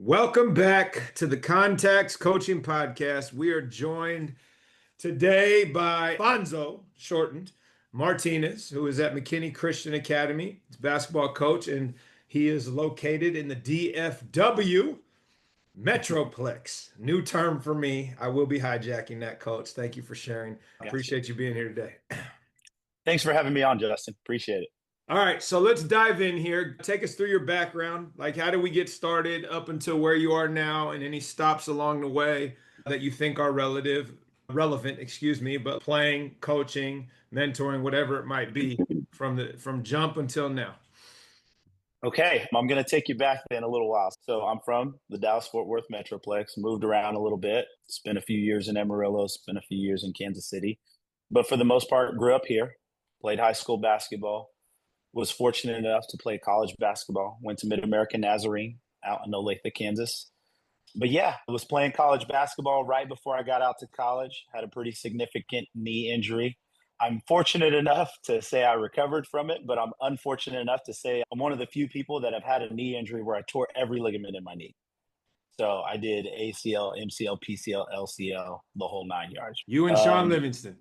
Welcome back to the Contacts Coaching Podcast. We are joined today by Fonzo, shortened, Martinez, who is at McKinney Christian Academy. He's a basketball coach, and he is located in the DFW Metroplex. New term for me. I will be hijacking that, coach. Thank you for sharing. Yes. Appreciate you being here today. Thanks for having me on, Justin. Appreciate it. All right, so let's dive in here. Take us through your background. Like, how did we get started up until where you are now, and any stops along the way that you think are relevant, but playing, coaching, mentoring, whatever it might be, from jump until now. Okay, I'm going to take you back in a little while. So I'm from the Dallas-Fort Worth Metroplex, moved around a little bit, spent a few years in Amarillo, spent a few years in Kansas City. But for the most part, grew up here, played high school basketball, was fortunate enough to play college basketball, went to Mid-American Nazarene out in Olathe, Kansas. But yeah, I was playing college basketball right before I got out to college, had a pretty significant knee injury. I'm fortunate enough to say I recovered from it, but I'm unfortunate enough to say I'm one of the few people that have had a knee injury where I tore every ligament in my knee. So I did ACL, MCL, PCL, LCL, the whole 9 yards. You and Sean Livingston.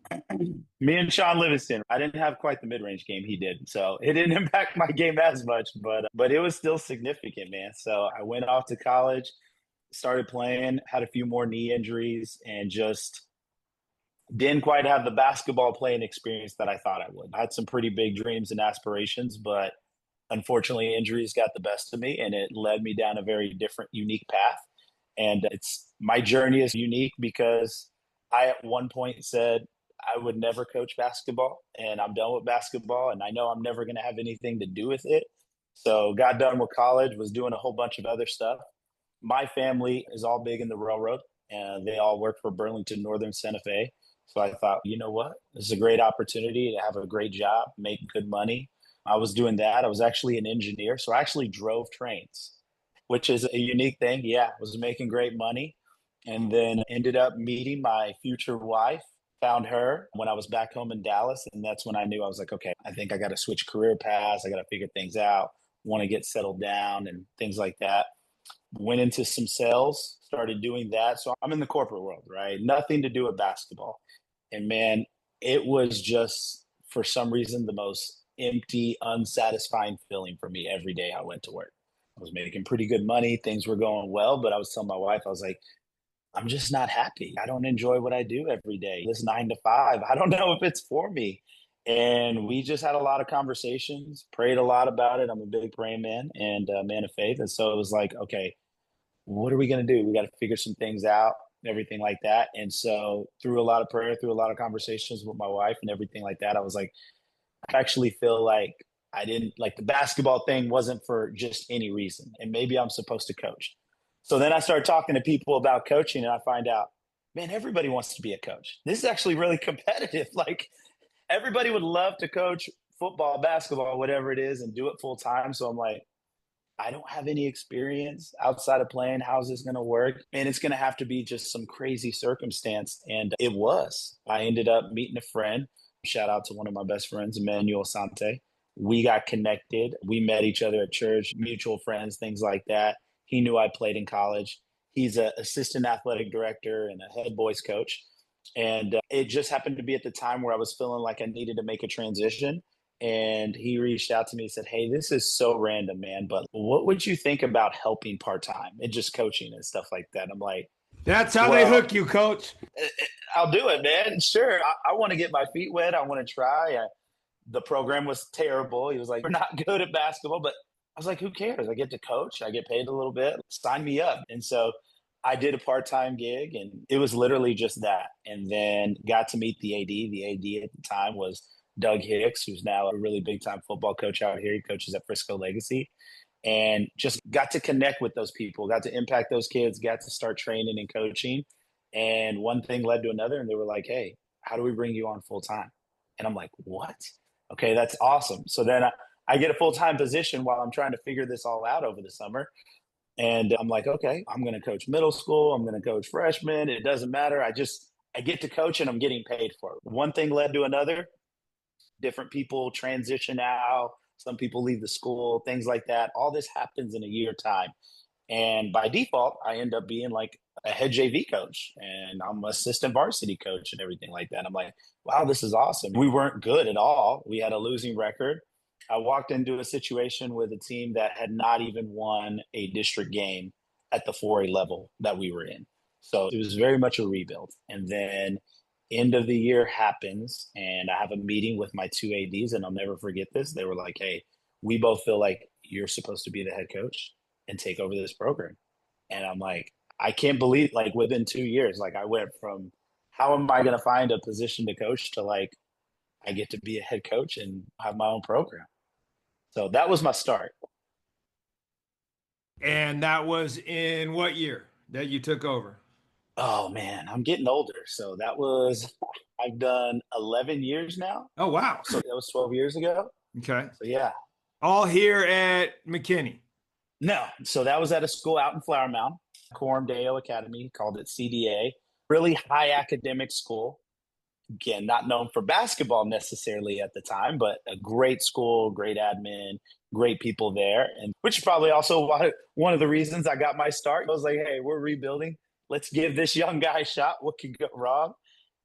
Me and Sean Livingston. I didn't have quite the mid-range game he did, so it didn't impact my game as much, but it was still significant, man. So I went off to college, started playing, had a few more knee injuries, and just didn't quite have the basketball playing experience that I thought I would. I had some pretty big dreams and aspirations, but unfortunately, injuries got the best of me, and it led me down a very different, unique path. And it's my journey is unique because I at one point said I would never coach basketball, and I'm done with basketball, and I know I'm never going to have anything to do with it. So got done with college, was doing a whole bunch of other stuff. My family is all big in the railroad, and they all work for Burlington Northern Santa Fe. So I thought, you know what? This is a great opportunity to have a great job, make good money. I was doing that. I was actually an engineer. So I actually drove trains, which is a unique thing. Yeah, I was making great money. And then ended up meeting my future wife, found her when I was back home in Dallas. And that's when I knew I was like, okay, I think I got to switch career paths. I got to figure things out, want to get settled down and things like that. Went into some sales, started doing that. So I'm in the corporate world, right? Nothing to do with basketball. And man, it was just for some reason the most empty, unsatisfying feeling for me every day I went to work. I was making pretty good money, things were going well, but I was telling my wife, I was like, I'm just not happy. I don't enjoy what I do every day. This 9 to 5, I don't know if it's for me. And we just had a lot of conversations, prayed a lot about it. I'm a big praying man and a man of faith. And so it was like, okay, what are we going to do? We got to figure some things out, everything like that. And so through a lot of prayer, through a lot of conversations with my wife and everything like that, I was like, I actually feel like I didn't like the basketball thing wasn't for just any reason. And maybe I'm supposed to coach. So then I started talking to people about coaching and I find out, man, everybody wants to be a coach. This is actually really competitive. Like everybody would love to coach football, basketball, whatever it is, and do it full time. So I'm like, I don't have any experience outside of playing. How's this going to work? And it's going to have to be just some crazy circumstance. And it was. I ended up meeting a friend. Shout out to one of my best friends, Emmanuel Sante. We got connected. We met each other at church, mutual friends, things like that. He knew I played in college. He's an assistant athletic director and a head boys coach. And it just happened to be at the time where I was feeling like I needed to make a transition. And he reached out to me and said, hey, this is so random, man, but what would you think about helping part-time and just coaching and stuff like that? I'm like, That's how they hook you, coach. I'll do it, man. Sure. I want to get my feet wet. I want to try. The program was terrible. He was like, we're not good at basketball, but I was like, who cares? I get to coach. I get paid a little bit. Sign me up. And so I did a part-time gig and it was literally just that. And then got to meet the AD. The AD at the time was Doug Hicks, who's now a really big-time football coach out here. He coaches at Frisco Legacy. And just got to connect with those people, got to impact those kids, got to start training and coaching. And one thing led to another. And they were like, hey, how do we bring you on full-time? And I'm like, what? Okay, that's awesome. So then I get a full-time position while I'm trying to figure this all out over the summer. And I'm like, okay, I'm going to coach middle school. I'm going to coach freshmen. It doesn't matter. I get to coach and I'm getting paid for it. One thing led to another. Different people transition out. Some people leave the school, things like that. All this happens in a year time. And by default, I end up being like a head JV coach and I'm assistant varsity coach and everything like that. I'm like, wow, this is awesome. We weren't good at all. We had a losing record. I walked into a situation with a team that had not even won a district game at the 4A level that we were in. So it was very much a rebuild. And then end of the year happens and I have a meeting with my two ADs and I'll never forget this. They were like, hey, we both feel like you're supposed to be the head coach and take over this program. And I'm like, I can't believe like within 2 years, like I went from how am I going to find a position to coach to like, I get to be a head coach and have my own program. So that was my start. And that was in what year that you took over? Oh man, I'm getting older. So that was, I've done 11 years now. Oh, wow. So that was 12 years ago. Okay. So yeah. All here at McKinney. No. So that was at a school out in Flower Mound, Coram Deo Academy, called it CDA. Really high academic school. Again, not known for basketball necessarily at the time, but a great school, great admin, great people there. And which is probably also one of the reasons I got my start. I was like, hey, we're rebuilding. Let's give this young guy a shot. What could go wrong?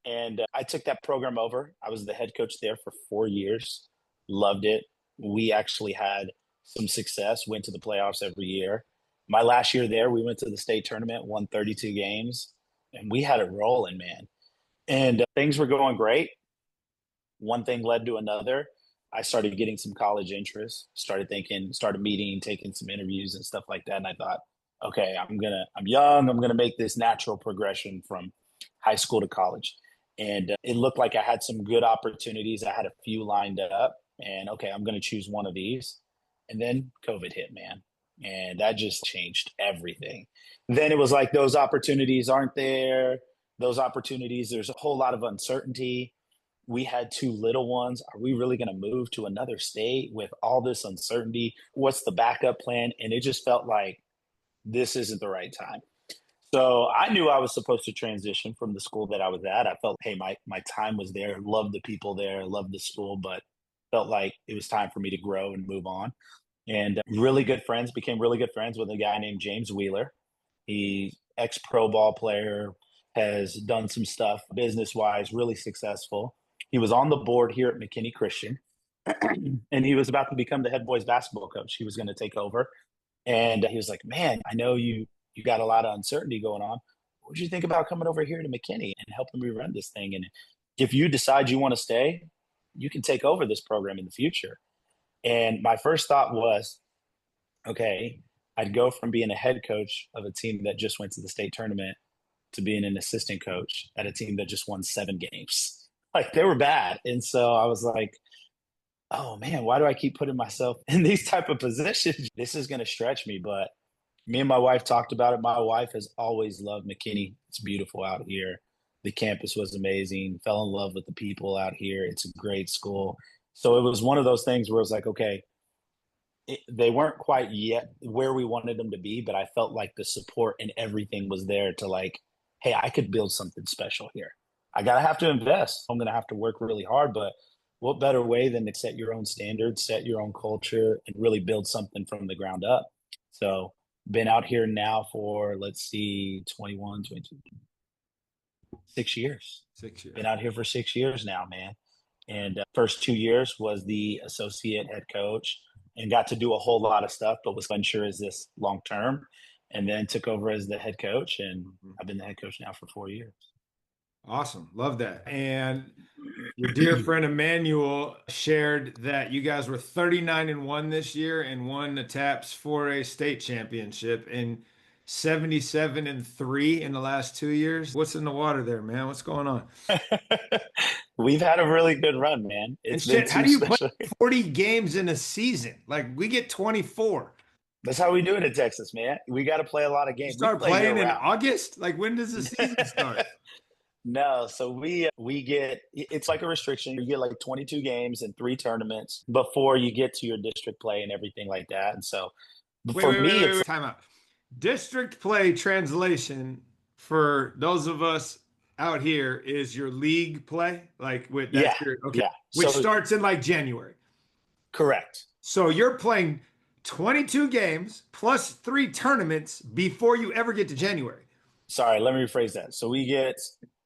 And I took that program over. I was the head coach there for 4 years. Loved it. We actually had some success, went to the playoffs every year. My last year there, we went to the state tournament, won 32 games, and we had it rolling, man. And things were going great. One thing led to another. I started getting some college interest, started meeting, taking some interviews and stuff like that. And I thought, okay, I'm young. I'm going to make this natural progression from high school to college. And it looked like I had some good opportunities. I had a few lined up and okay, I'm going to choose one of these. And then COVID hit, man. And that just changed everything. Then it was like those opportunities aren't there. Those opportunities, there's a whole lot of uncertainty. We had two little ones. Are we really going to move to another state with all this uncertainty? What's the backup plan? And it just felt like this isn't the right time. So I knew I was supposed to transition from the school that I was at. I felt, hey, my time was there. Loved the people there, loved the school, but felt like it was time for me to grow and move on. And became really good friends with a guy named James Wheeler. He's ex-pro ball player, has done some stuff business-wise, really successful. He was on the board here at McKinney Christian, and he was about to become the head boys basketball coach. He was going to take over. And he was like, man, I know you got a lot of uncertainty going on. What would you think about coming over here to McKinney and helping me run this thing? And if you decide you want to stay, you can take over this program in the future. And my first thought was, okay, I'd go from being a head coach of a team that just went to the state tournament to being an assistant coach at a team that just won 7 games. Like they were bad. And so I was like, oh man, why do I keep putting myself in these type of positions? This is going to stretch me. But me and my wife talked about it. My wife has always loved McKinney. It's beautiful out here. The campus was amazing. Fell in love with the people out here. It's a great school. So it was one of those things where it was like, okay, they weren't quite yet where we wanted them to be, but I felt like the support and everything was there to like, hey, I could build something special here. I gotta have to invest. I'm gonna have to work really hard, but what better way than to set your own standards, set your own culture, and really build something from the ground up? So been out here now for, let's see, 21, 22, 6 years. 6 years. Been out here for 6 years now, man. And first 2 years was the associate head coach and got to do a whole lot of stuff, but was unsure is this long term. And then took over as the head coach, and I've been the head coach now for 4 years. Awesome. Love that. And your dear friend Emmanuel shared that you guys were 39-1 this year and won the TAPS for a state championship and 77-3 in the last 2 years. What's in the water there, man? What's going on? We've had a really good run, man. It's and shit, how do you play 40 games in a season? Like we get 24. That's how we do it in Texas, man. We got to play a lot of games. You start playing in August? Like when does the season start? No, so we get, it's like a restriction. You get like 22 games and 3 tournaments before you get to your district play and everything like that. And so for me, it's time out. District play translation for those of us out here is your league play, like with that. Yeah, okay, yeah. Which starts in like January. Correct. So you're playing 22 games plus 3 tournaments before you ever get to January. Sorry, let me rephrase that. So we get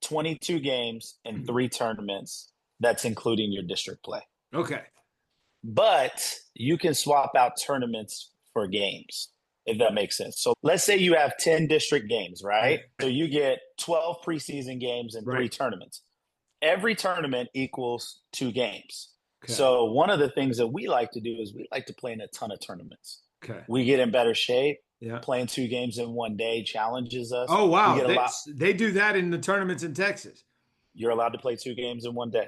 22 games and 3 tournaments. That's including your district play. Okay. But you can swap out tournaments for games, if that makes sense. So let's say you have 10 district games, right? So you get 12 preseason games and 3 tournaments. Every tournament equals 2 games. Okay. So one of the things that we like to do is we like to play in a ton of tournaments. Okay. We get in better shape. Yeah. Playing 2 games in one day challenges us. Oh, wow. They do that in the tournaments in Texas. You're allowed to play 2 games in one day.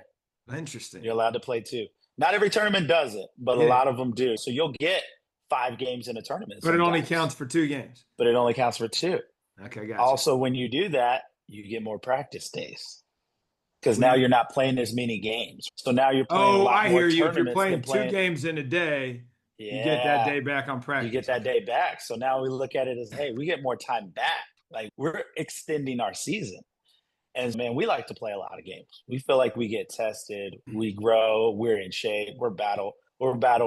Interesting. You're allowed to play 2. Not every tournament does it, but a lot of them do. So you'll get 5 games in a tournament. But it only counts for 2 games. But it only counts for 2. Okay, gotcha. Also, when you do that, you get more practice days. Because now you're not playing as many games. So now you're playing a lot more tournaments. If you're playing 2 games in a day, you get that day back on practice. You get that day back. So now we look at it as, hey, we get more time back. Like, we're extending our season. And, man, we like to play a lot of games. We feel like we get tested. We grow. We're in shape. We're battle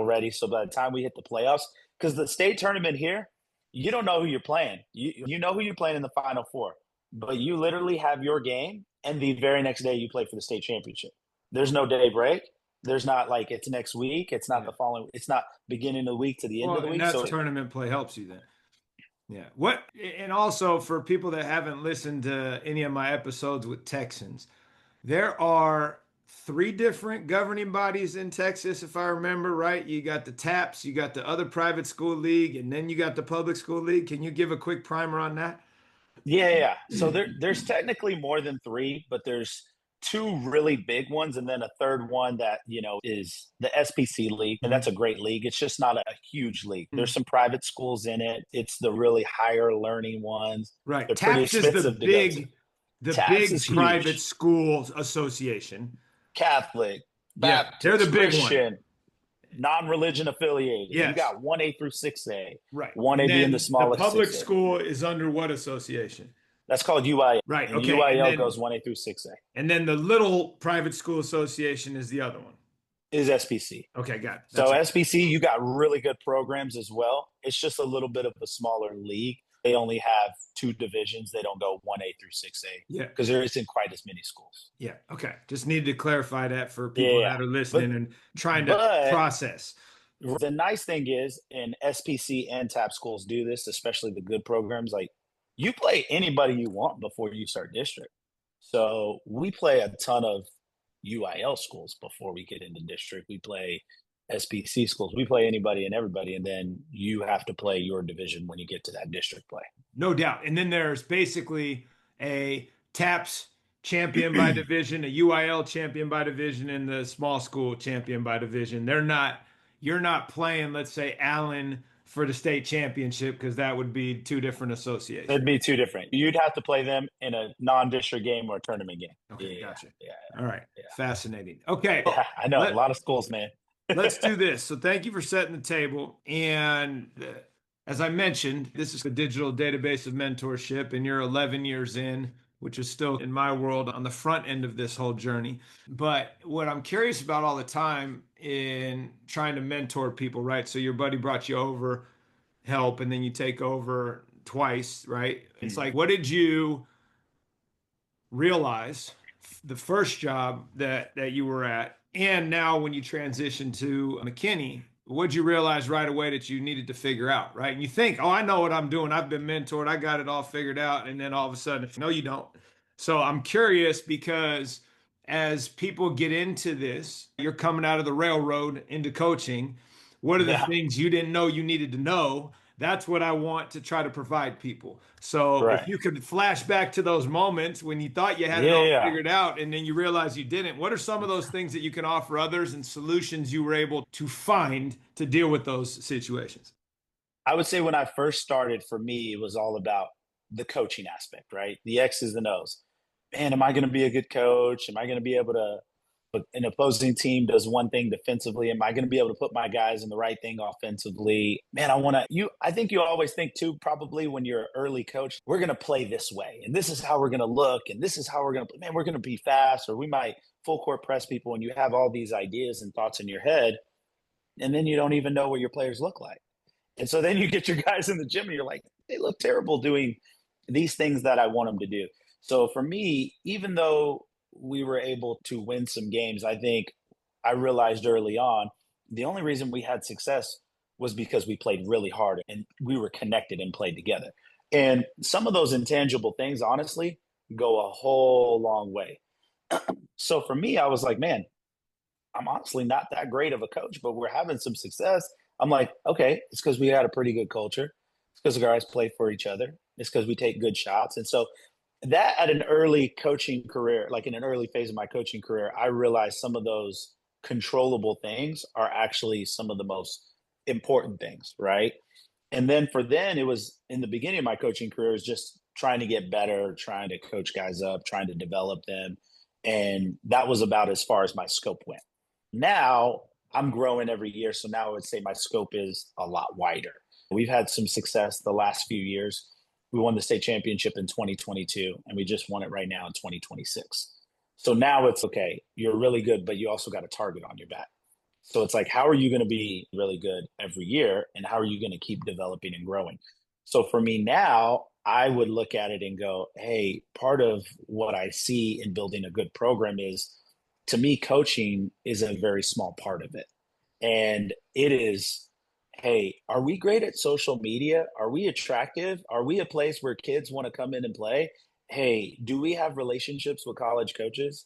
ready. So by the time we hit the playoffs, because the state tournament here, you don't know who you're playing. You know who you're playing in the Final Four. But you literally have your game, and the very next day you play for the state championship. There's no day break. There's not like it's next week. It's not the following. It's not beginning of the week to the end of the week. And that's tournament play helps you then. Yeah. And also for people that haven't listened to any of my episodes with Texans, there are 3 different governing bodies in Texas, if I remember right. You got the TAPS, you got the other private school league, and then you got the public school league. Can you give a quick primer on that? Yeah. So there's technically more than 3, but there's 2 really big ones, and then a third one that, is the SPC league, and that's a great league. It's just not a huge league. There's some private schools in it. It's the really higher learning ones. Right. They're TAPS is the big private schools association. Catholic, Baptist, they're the big Christian, one. Non-religion affiliated. Yes. You got 1A through 6A. Right. 1A being the smallest. The public 6A. school is under what association? That's called UIL. Right. And okay. UIL goes 1A through 6A. And then the little private school association is the other one. Is SPC. Okay, got it. SPC, you got really good programs as well. It's just a little bit of a smaller league. They only have 2 divisions. They don't go 1A through 6A. Yeah. Because there isn't quite as many schools. Yeah. Okay. Just needed to clarify that for people that are listening and trying to process. The nice thing is, in SPC and TAP schools do this, especially the good programs, like you play anybody you want before you start district. So we play a ton of UIL schools before we get into district. We play SPC schools. We play anybody and everybody, and then you have to play your division when you get to that district play. No doubt. And then there's basically a TAPS champion by division, a UIL champion by division, and the small school champion by division. You're not playing, let's say, Allen for the state championship, because that would be 2 different associations. It'd be 2 different. You'd have to play them in a non-district game or a tournament game. Okay, gotcha. Yeah. All right. Yeah. Fascinating. Okay. Yeah, I know. A lot of schools, man. Let's do this. So thank you for setting the table. And as I mentioned, this is a digital database of mentorship, and you're 11 years in, which is still, in my world, on the front end of this whole journey. But what I'm curious about all the time in trying to mentor people, right? So your buddy brought you over help, and then you take over twice, right? It's like, what did you realize the first job that you were at, and now when you transition to McKinney, what'd you realize right away that you needed to figure out, right? And you think, oh, I know what I'm doing. I've been mentored. I got it all figured out. And then all of a sudden, no, you don't. So I'm curious, because as people get into this, you're coming out of the railroad into coaching. What are the things you didn't know you needed to know? That's what I want to try to provide people. So if you could flash back to those moments when you thought you had it all figured out, and then you realize you didn't, what are some of those things that you can offer others and solutions you were able to find to deal with those situations? I would say when I first started, for me, it was all about the coaching aspect, right? The X's and O's. Man, am I going to be a good coach? Am I going to be able to, an opposing team does one thing defensively, am I going to be able to put my guys in the right thing offensively? Man, I think you always think too, probably when you're an early coach, we're going to play this way, and this is how we're going to look, and this is how we're going to play. Man, we're going to be fast, or we might full court press people, and you have all these ideas and thoughts in your head, and then you don't even know what your players look like. And so then you get your guys in the gym and you're like, they look terrible doing these things that I want them to do. So for me, even though we were able to win some games, I think I realized early on the only reason we had success was because we played really hard and we were connected and played together. And some of those intangible things, honestly, go a whole long way. So for me, I was like, man, I'm honestly not that great of a coach, but we're having some success. I'm like, okay, it's because we had a pretty good culture. It's because the guys play for each other. It's because we take good shots. And so that at an early coaching career, like in an early phase of my coaching career, I realized some of those controllable things are actually some of the most important things, right? And then it was in the beginning of my coaching career, is just trying to get better, trying to coach guys up, trying to develop them. And that was about as far as my scope went. Now I'm growing every year. So now I would say my scope is a lot wider. We've had some success the last few years. We won the state championship in 2022, and we just won it right now in 2026. So now it's okay, you're really good, but you also got a target on your back. So it's like, how are you going to be really good every year? And how are you going to keep developing and growing? So for me now, I would look at it and go, hey, part of what I see in building a good program is, to me, coaching is a very small part of it. And it is, hey, are we great at social media? Are we attractive? Are we a place where kids want to come in and play? Hey, do we have relationships with college coaches?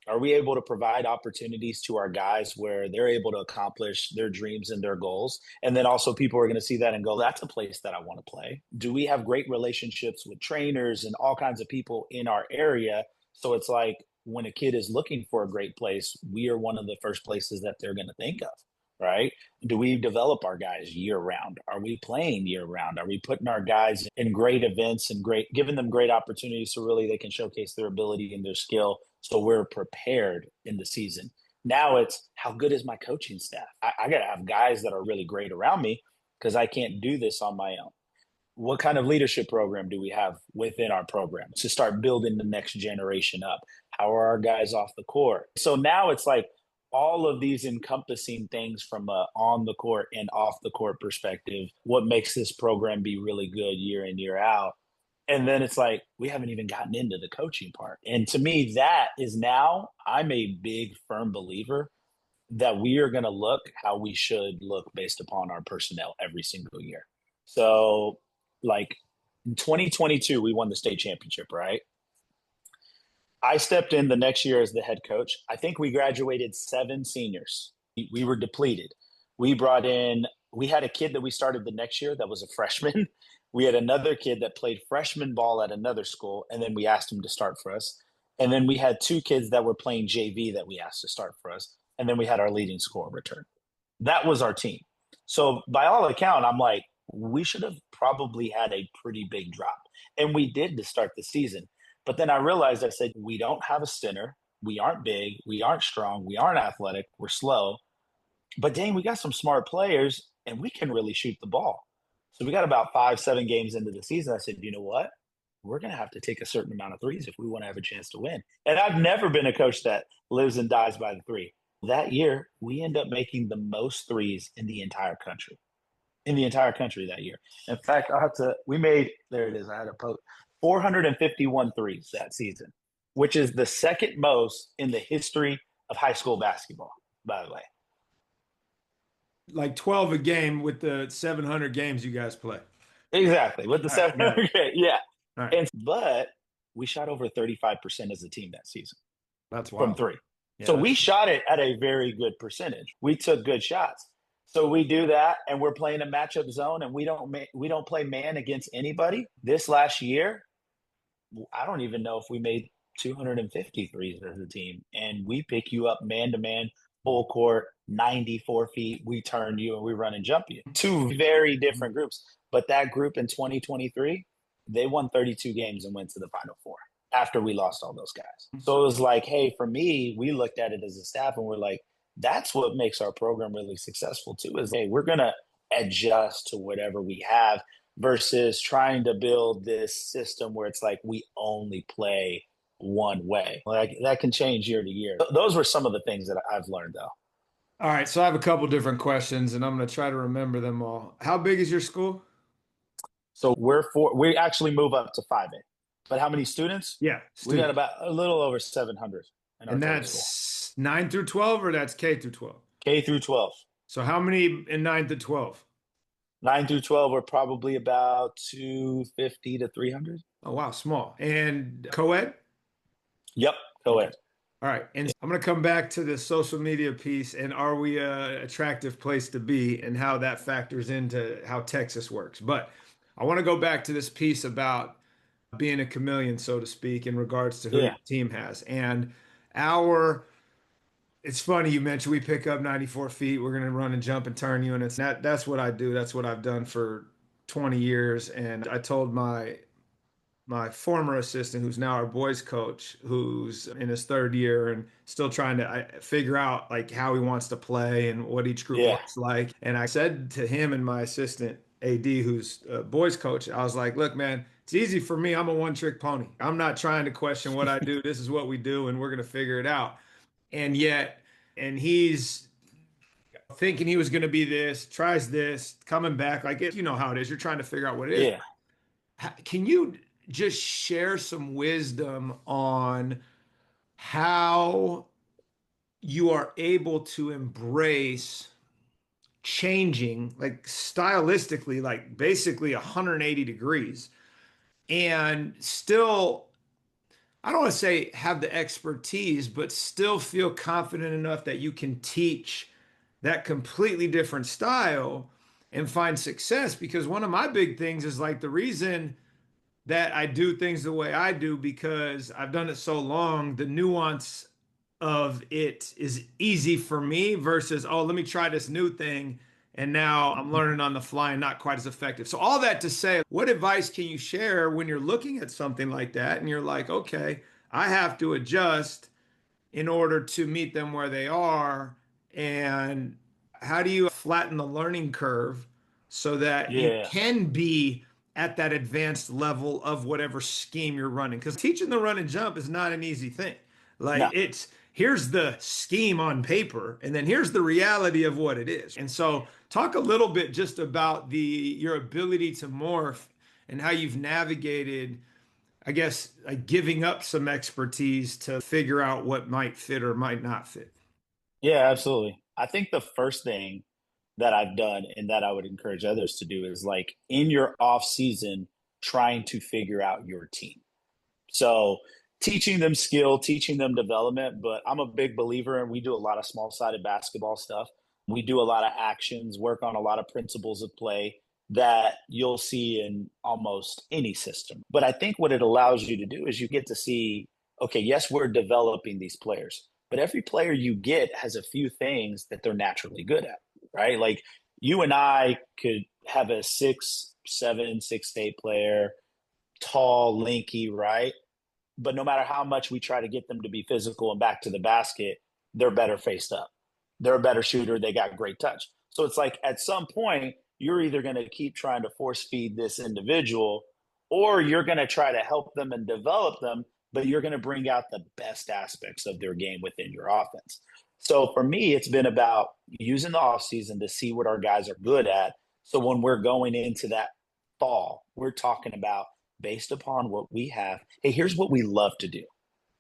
Are we able to provide opportunities to our guys where they're able to accomplish their dreams and their goals? And then also people are going to see that and go, that's a place that I want to play. Do we have great relationships with trainers and all kinds of people in our area? So it's like when a kid is looking for a great place, we are one of the first places that they're going to think of, right? Do we develop our guys year round? Are we playing year round? Are we putting our guys in great events and giving them great opportunities so really they can showcase their ability and their skill, so we're prepared in the season? Now it's, how good is my coaching staff? I got to have guys that are really great around me because I can't do this on my own. What kind of leadership program do we have within our program to start building the next generation up? How are our guys off the court? So now it's like all of these encompassing things from a on the court and off the court perspective, what makes this program be really good year in, year out. And then it's like, we haven't even gotten into the coaching part. And to me, that is now, I'm a big, firm believer that we are going to look how we should look based upon our personnel every single year. So, like in 2022, we won the state championship, right? I stepped in the next year as the head coach. I think we graduated 7 seniors. We were depleted. We had a kid that we started the next year that was a freshman. We had another kid that played freshman ball at another school, and then we asked him to start for us. And then we had 2 kids that were playing JV that we asked to start for us. And then we had our leading scorer return. That was our team. So by all account, I'm like, we should have probably had a pretty big drop. And we did to start the season. But then I realized, I said, we don't have a center. We aren't big. We aren't strong. We aren't athletic. We're slow. But dang, we got some smart players, and we can really shoot the ball. So we got about 5-7 games into the season. I said, you know what? We're going to have to take a certain amount of threes if we want to have a chance to win. And I've never been a coach that lives and dies by the three. That year, we end up making the most threes in the entire country. In the entire country that year. In fact, there it is. I had a post. 451 threes that season, which is the second most in the history of high school basketball, by the way. Like 12 a game with the 700 games you guys play. Exactly. With the 700. Right. Yeah. Right. But we shot over 35% as a team that season. That's wild. From 3. Yeah, so we shot it at a very good percentage. We took good shots. So we do that, and we're playing a matchup zone, and we don't play man against anybody. This last year, I don't even know if we made 250 threes as a team, and we pick you up man-to-man, full court, 94 feet. We turn you, and we run and jump you. 2 very different groups. But that group in 2023, they won 32 games and went to the Final Four after we lost all those guys. So it was like, hey, for me, we looked at it as a staff, and we're like, that's what makes our program really successful too, is, hey, we're going to adjust to whatever we have versus trying to build this system where it's like we only play one way. Like that can change year to year. Those were some of the things that I've learned, though. All right, so I have a couple different questions and I'm going to try to remember them all. How big is your school? So we actually move up to 5A. But how many students? Yeah, We got students. about a little over 700 in our And total school. that's 9 through 12 or that's K through 12? K through 12. So how many in 9 to 12? 9 through 12 are probably about 250 to 300. Oh, wow, small. And co-ed? Yep, Okay. co-ed. All right. And I'm going to come back to the social media piece and are we a attractive place to be and how that factors into how Texas works. But I want to go back to this piece about being a chameleon, so to speak, in regards to who your Yeah, team has. And our, it's funny you mentioned we pick up 94 feet. We're going to run and jump and turn units. That's what I do. That's what I've done for 20 years. And I told my former assistant, who's now our boys coach, who's in his third year and still trying to figure out like how he wants to play and what each group yeah, looks like. And I said to him and my assistant AD, who's a boys coach, I was like, "Look, man, it's easy for me. I'm a one-trick pony. I'm not trying to question what I do. This is what we do, and we're gonna figure it out." And yet, and he's thinking he was going to be this, tries this, coming back like it. You know how it is. You're trying to figure out what it is. yeah. Can you just share some wisdom on how you are able to embrace changing, like stylistically, like basically 180 degrees, and still, I don't want to say have the expertise, but still feel confident enough that you can teach that completely different style and find success? Because one of my big things is like the reason that I do things the way I do because I've done it so long, the nuance of it is easy for me versus, oh, let me try this new thing. And now I'm learning on the fly and not quite as effective. So, all that to say, what advice can you share when you're looking at something like that and you're like, okay, I have to adjust in order to meet them where they are? And how do you flatten the learning curve so that you Yeah. can be at that advanced level of whatever scheme you're running? Because teaching the run and jump is not an easy thing. Like No. it's here's the scheme on paper, and then here's the reality of what it is. And so, talk a little bit just about the your ability to morph and how you've navigated, I guess, like giving up some expertise to figure out what might fit or might not fit. Yeah, absolutely. I think the first thing that I've done and that I would encourage others to do is like in your off season, trying to figure out your team. So teaching them skill, teaching them development, but I'm a big believer and we do a lot of small sided basketball stuff. We do a lot of actions, work on a lot of principles of play that you'll see in almost any system. But I think what it allows you to do is you get to see, okay, yes, we're developing these players, but every player you get has a few things that they're naturally good at, right? Like you and I could have a 6'7", 6'8" player, tall, lanky, right? But no matter how much we try to get them to be physical and back to the basket, they're better faced up. They're a better shooter. They got great touch. So it's like at some point, you're either going to keep trying to force feed this individual or you're going to try to help them and develop them, but you're going to bring out the best aspects of their game within your offense. So for me, it's been about using the offseason to see what our guys are good at. So when we're going into that fall, we're talking about based upon what we have. Hey, here's what we love to do.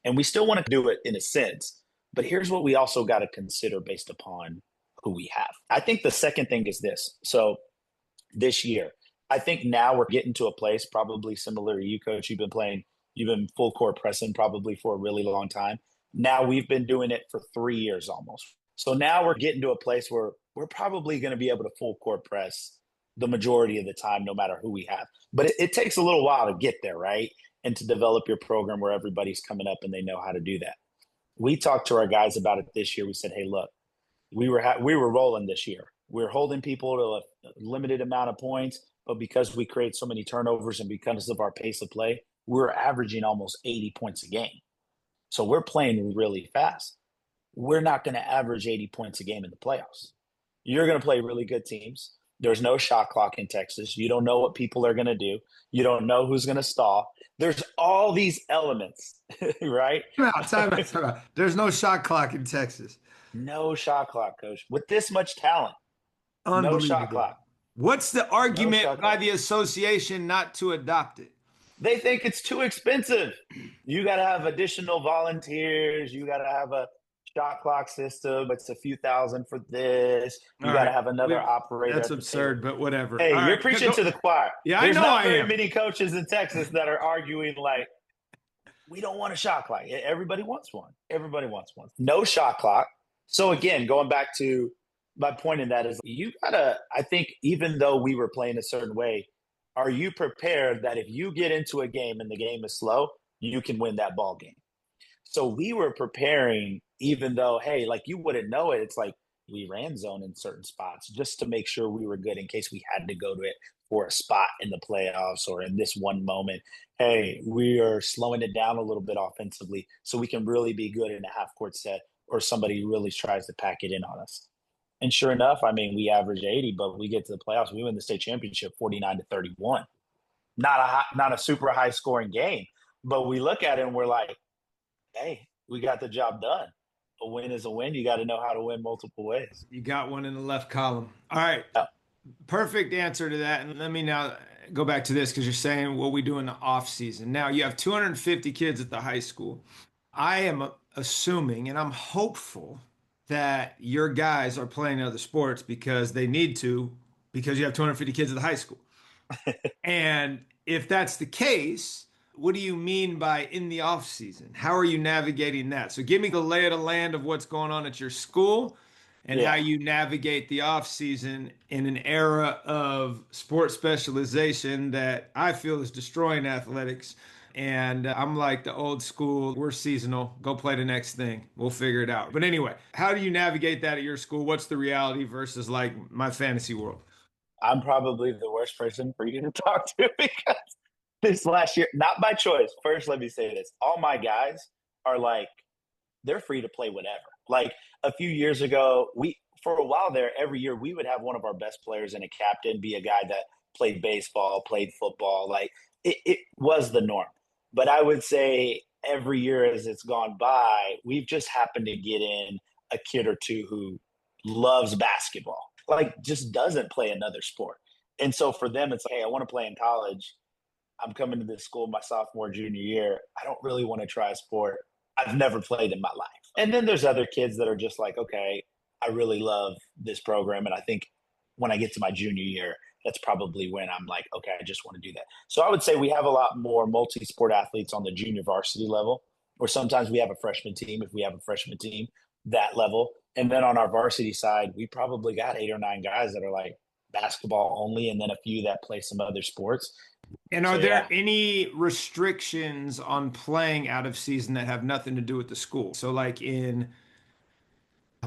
And we still want to do it in a sense, but here's what we also got to consider based upon who we have. I think the second thing is this. So this year, I think now we're getting to a place probably similar to you, coach. You've been full court pressing probably for a really long time. Now we've been doing it for 3 years almost. So now we're getting to a place where we're probably going to be able to full court press the majority of the time, no matter who we have. But it takes a little while to get there, right? And to develop your program where everybody's coming up and they know how to do that. We talked to our guys about it this year. We said, hey, look, we were rolling this year. We were holding people to a limited amount of points, but because we create so many turnovers and because of our pace of play, we're averaging almost 80 points a game. So we're playing really fast. We're not going to average 80 points a game in the playoffs. You're going to play really good teams. There's no shot clock in Texas. You don't know what people are going to do. You don't know who's going to stall. There's all these elements, right? Time out. There's no shot clock in Texas. No shot clock, coach. With this much talent, no shot Unbelievable. clock. What's the No argument shot by clock. the association not to adopt it? They think it's too expensive. You got to have additional volunteers. You got to have a shot clock system. It's a few thousand for this. You All got to right. have another operator That's at the table. absurd, but whatever. Hey, All you're right. preaching to the choir. Yeah, I There's know not I very am. many coaches in Texas that are arguing like, we don't want a shot clock. Everybody wants one. Everybody wants one. No shot clock. So again, going back to my point in that is you gotta, I think even though we were playing a certain way, are you prepared that if you get into a game and the game is slow, you can win that ball game? So we were preparing, even though, hey, like you wouldn't know it. It's like we ran zone in certain spots just to make sure we were good in case we had to go to it for a spot in the playoffs or in this one moment. Hey, we are slowing it down a little bit offensively so we can really be good in a half court set or somebody really tries to pack it in on us. And sure enough, I mean, we average 80, but we get to the playoffs. We win the state championship 49-31. Not a super high scoring game, but we look at it and we're like, hey, we got the job done. A win is a win. You got to know how to win multiple ways. You got one in the left column. All right. Perfect answer to that. And let me now go back to this because you're saying what we do in the off season. Now you have 250 kids at the high school. I am assuming and I'm hopeful that your guys are playing other sports because they need to, because you have 250 kids at the high school. And if that's the case, what do you mean by in the off season? How are you navigating that? So give me the lay of the land of what's going on at your school and how you navigate the off season in an era of sports specialization that I feel is destroying athletics. And I'm like the old school, we're seasonal, go play the next thing. We'll figure it out. But anyway, how do you navigate that at your school? What's the reality versus like my fantasy world? I'm probably the worst person for you to talk to because this last year, not by choice. First, let me say this. All my guys are like, they're free to play whatever. Like a few years ago, for a while there, every year we would have one of our best players and a captain be a guy that played baseball, played football. Like it was the norm. But I would say every year as it's gone by, we've just happened to get in a kid or two who loves basketball, like just doesn't play another sport. And so for them, it's like, hey, I want to play in college. I'm coming to this school my sophomore, junior year. I don't really want to try a sport I've never played in my life. And then there's other kids that are just like, okay, I really love this program. And I think when I get to my junior year, that's probably when I'm like, okay, I just want to do that. So I would say we have a lot more multi-sport athletes on the junior varsity level, or sometimes we have a freshman team, if we have a freshman team, that level. And then on our varsity side, we probably got 8 or 9 guys that are like basketball only, and then a few that play some other sports. And are there any restrictions on playing out of season that have nothing to do with the school? So like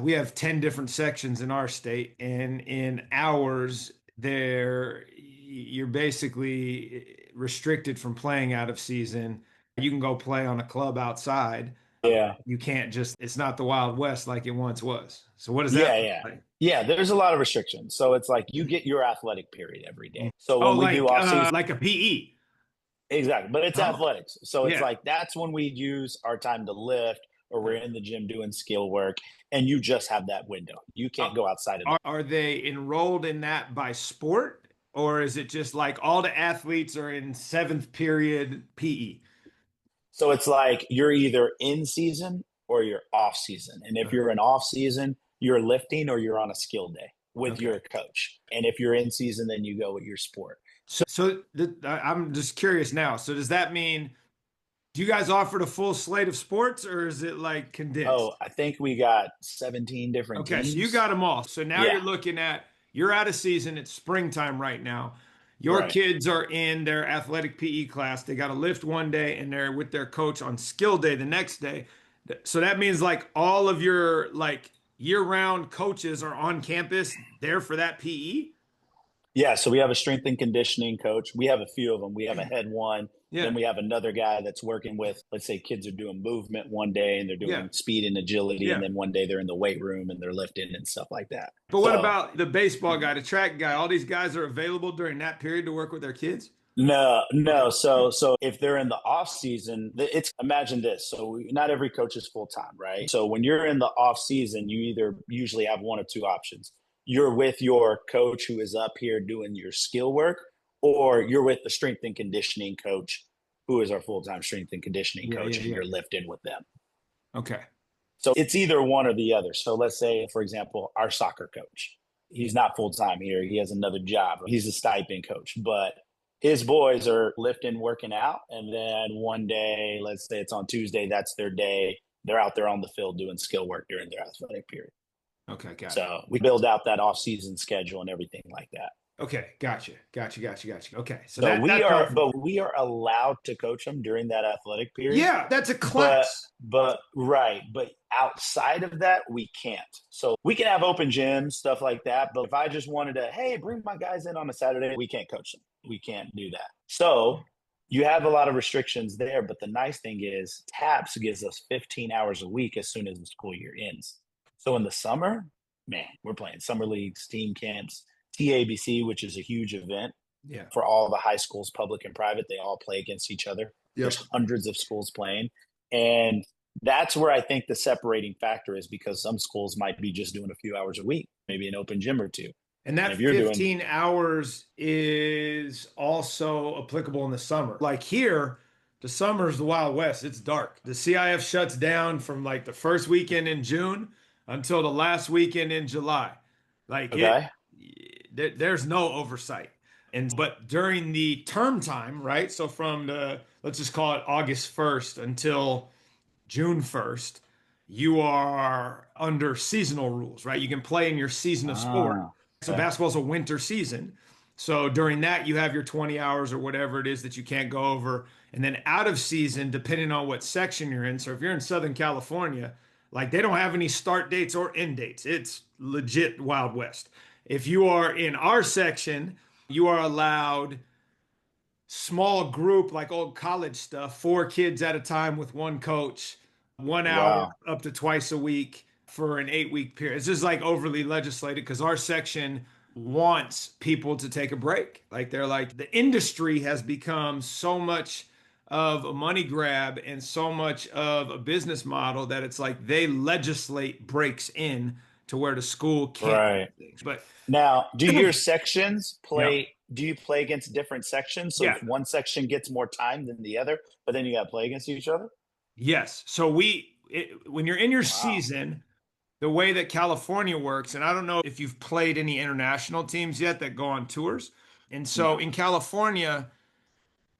we have 10 different sections in our state, and in ours you're basically restricted from playing out of season. You can go play on a club outside. Yeah. You can't just, it's not the Wild West like it once was. So what is Yeah, that yeah. like? Yeah, there's a lot of restrictions. So it's like you get your athletic period every day. So when we like do off season, like a PE. exactly. But it's athletics. So it's Yeah. like that's when we use our time to lift or we're in the gym doing skill work and you just have that window. You can't go outside of that. Are they enrolled in that by sport, or is it just like all the athletes are in 7th period PE? So it's like you're either in season or you're off season. And if you're in off season, you're lifting or you're on a skill day with your coach. And if you're in season, then you go with your sport. I'm just curious now. So does that mean, do you guys offer the full slate of sports, or is it like condensed? Oh, I think we got 17 different teams. So you got them all. So now you're looking at, you're out of season. It's springtime right now. Your kids are in their athletic PE class. They got to lift one day and they're with their coach on skill day the next day. So that means like all of your like year-round coaches are on campus there for that PE? Yeah, so we have a strength and conditioning coach. We have a few of them. We have a head one. Then we have another guy that's working with, let's say kids are doing movement one day and they're doing speed and agility. And then one day they're in the weight room and they're lifting and stuff like that. But what about the baseball guy, the track guy? All these guys are available during that period to work with their kids? No. So if they're in the off season, it's imagine this. So not every coach is full time, right? So when you're in the off season, you either usually have one of two options. You're with your coach who is up here doing your skill work, or you're with the strength and conditioning coach who is our full time strength and conditioning coach, and you're lifting with them. Okay. So it's either one or the other. So let's say, for example, our soccer coach, he's not full time here. He has another job. He's a stipend coach, but his boys are lifting, working out. And then one day, let's say it's on Tuesday, that's their day. They're out there on the field doing skill work during their athletic period. Okay. Got it. So we build out that off season schedule and everything like that. Okay. Gotcha. Okay. So we are allowed to coach them during that athletic period. Yeah, that's a class. But outside of that, we can't. So we can have open gyms, stuff like that. But if I just wanted to, hey, bring my guys in on a Saturday, we can't coach them. We can't do that. So you have a lot of restrictions there. But the nice thing is TAPS gives us 15 hours a week as soon as the school year ends. So in the summer, man, we're playing summer leagues, team camps, TABC, which is a huge event for all the high schools, public and private. They all play against each other. Yep. There's hundreds of schools playing. And that's where I think the separating factor is, because some schools might be just doing a few hours a week, maybe an open gym or two. And that 15 hours is also applicable in the summer. Like here, the summer is the Wild West. It's dark. The CIF shuts down from like the first weekend in June until the last weekend in July. Like there's no oversight. But during the term time, right? So from let's just call it August 1st until June 1st, you are under seasonal rules, right? You can play in your season of sport. So basketball's a winter season. So during that, you have your 20 hours or whatever it is that you can't go over. And then out of season, depending on what section you're in. So if you're in Southern California, like they don't have any start dates or end dates. It's legit Wild West. If you are in our section, you are allowed small group, like old college stuff, 4 kids at a time with one coach, 1 hour up to twice a week for an 8-week period. It's just like overly legislated because our section wants people to take a break. Like they're like, the industry has become so much of a money grab and so much of a business model that it's like they legislate breaks in to where the school can't do things. But now, do your sections play? Do you play against different sections? So if one section gets more time than the other, but then you got to play against each other? Yes. So when you're in your season, the way that California works, and I don't know if you've played any international teams yet that go on tours. And so in California,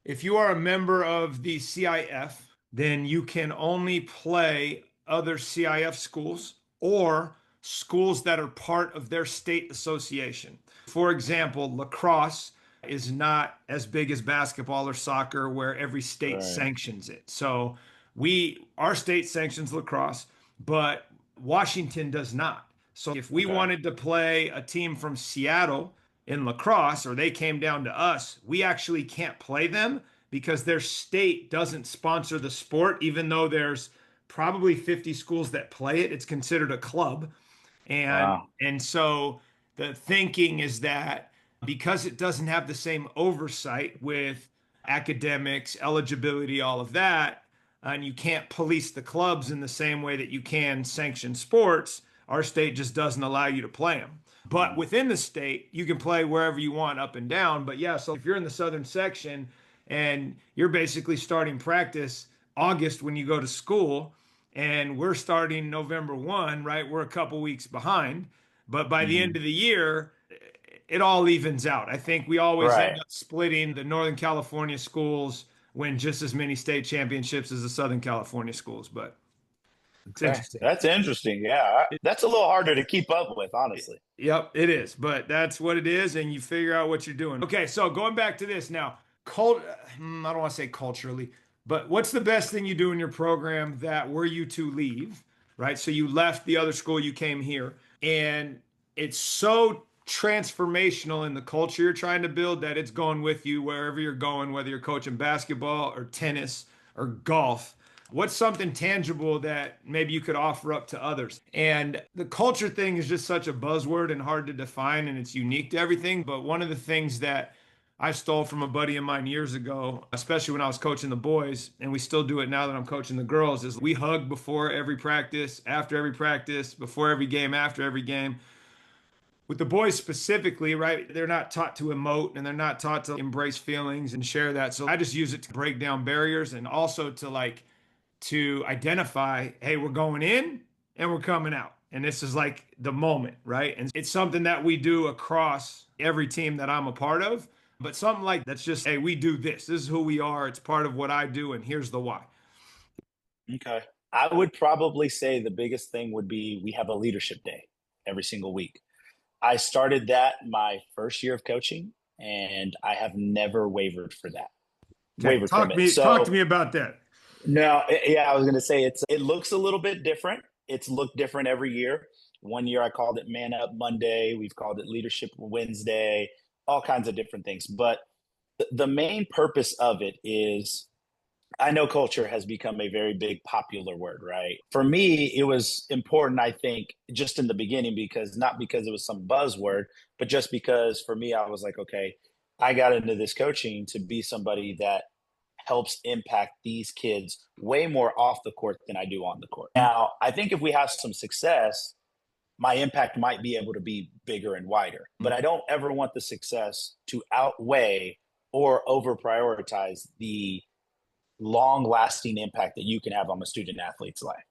if you are a member of the CIF, then you can only play other CIF schools or schools that are part of their state association. For example, lacrosse is not as big as basketball or soccer where every state sanctions it. So our state sanctions lacrosse, but Washington does not. So if we wanted to play a team from Seattle in lacrosse, or they came down to us, we actually can't play them because their state doesn't sponsor the sport, even though there's probably 50 schools that play it. It's considered a club. And so the thinking is that because it doesn't have the same oversight with academics, eligibility, all of that, and you can't police the clubs in the same way that you can sanction sports, our state just doesn't allow you to play them. But within the state, you can play wherever you want, up and down. But yeah, so if you're in the southern section and you're basically starting practice August when you go to school, and we're starting November 1, right? We're a couple weeks behind. But by the end of the year, it all evens out. I think we always end up splitting. The Northern California schools win just as many state championships as the Southern California schools. But it's interesting. That's interesting. Yeah. That's a little harder to keep up with, honestly. Yep, it is. But that's what it is. And you figure out what you're doing. Okay, so going back to this now, I don't want to say culturally, but what's the best thing you do in your program that were you to leave, right? So you left the other school, you came here, and it's so transformational in the culture you're trying to build that it's going with you wherever you're going, whether you're coaching basketball or tennis or golf. What's something tangible that maybe you could offer up to others? And the culture thing is just such a buzzword and hard to define, and it's unique to everything. But one of the things that I stole from a buddy of mine years ago, especially when I was coaching the boys, and we still do it now that I'm coaching the girls, is we hug before every practice, after every practice, before every game, after every game. With the boys specifically, right? They're not taught to emote and they're not taught to embrace feelings and share that. So I just use it to break down barriers and also to identify, hey, we're going in and we're coming out. And this is like the moment, right? And it's something that we do across every team that I'm a part of. But something like that's just, hey, we do this. This is who we are. It's part of what I do, and here's the why. Okay. I would probably say the biggest thing would be we have a leadership day every single week. I started that my first year of coaching, and I have never wavered for that. Okay, Wavered from it. talk to So me about that. no, yeah, I was going to say it looks a little bit different. It's looked different every year. One year I called it Man Up Monday. We've called it Leadership Wednesday, all kinds of different things. But the main purpose of it is I know culture has become a very big popular word, right? For me, it was important, I think, just in the beginning, because not because it was some buzzword, but just because for me, I was like, okay, I got into this coaching to be somebody that helps impact these kids way more off the court than I do on the court. Now, I think if we have some success, my impact might be able to be bigger and wider, but I don't ever want the success to outweigh or over prioritize the long lasting impact that you can have on a student athlete's life.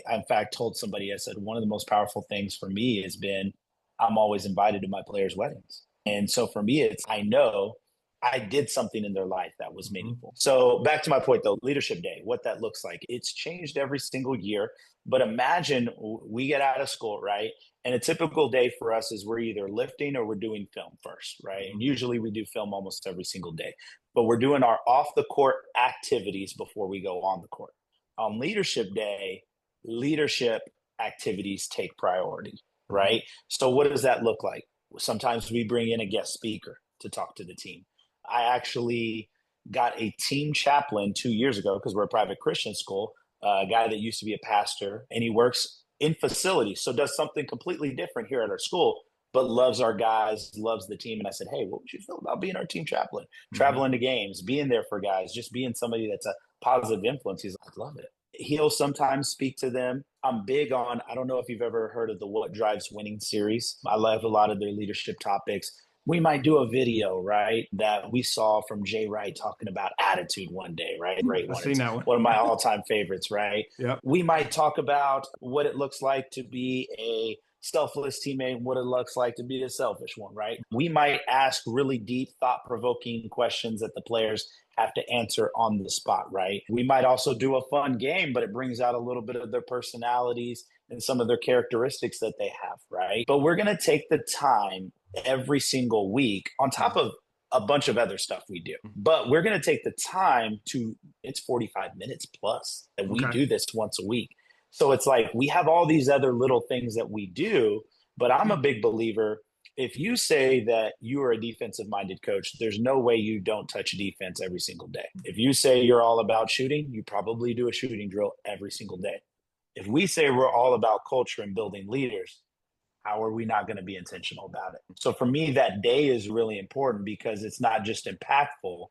I, in fact, told somebody, I said, one of the most powerful things for me has been I'm always invited to my players' weddings. And so for me, it's I know I did something in their life that was meaningful. So back to my point, though, Leadership Day, what that looks like. It's changed every single year. But imagine we get out of school, right? And a typical day for us is we're either lifting or we're doing film first, right? And usually we do film almost every single day. But we're doing our off the court activities before we go on the court. On Leadership Day, leadership activities take priority, right? So what does that look like? Sometimes we bring in a guest speaker to talk to the team. I actually got a team chaplain 2 years ago because we're a private Christian school, a guy that used to be a pastor, and he works in facilities, so does something completely different here at our school, but loves our guys, loves the team. And I said, hey, what would you feel about being our team chaplain, traveling to games, being there for guys, just being somebody that's a positive influence? He's like, I love it. He'll sometimes speak to them. I'm big on, I don't know if you've ever heard of the What Drives Winning series. I love a lot of their leadership topics. We might do a video, right, that we saw from Jay Wright talking about attitude one day, right? Great one. I've seen that one. One of my all-time favorites, right? Yeah. We might talk about what it looks like to be a selfless teammate, what it looks like to be a selfish one, right? We might ask really deep, thought-provoking questions that the players have to answer on the spot, right? We might also do a fun game, but it brings out a little bit of their personalities and some of their characteristics that they have, right? But we're going to take the time every single week on top of a bunch of other stuff we do. But we're going to take the time to, it's 45 minutes plus that we do this once a week. So it's like we have all these other little things that we do, but I'm a big believer. If you say that you are a defensive minded coach, there's no way you don't touch defense every single day. If you say you're all about shooting, you probably do a shooting drill every single day. If we say we're all about culture and building leaders, how are we not going to be intentional about it? So for me, that day is really important because it's not just impactful,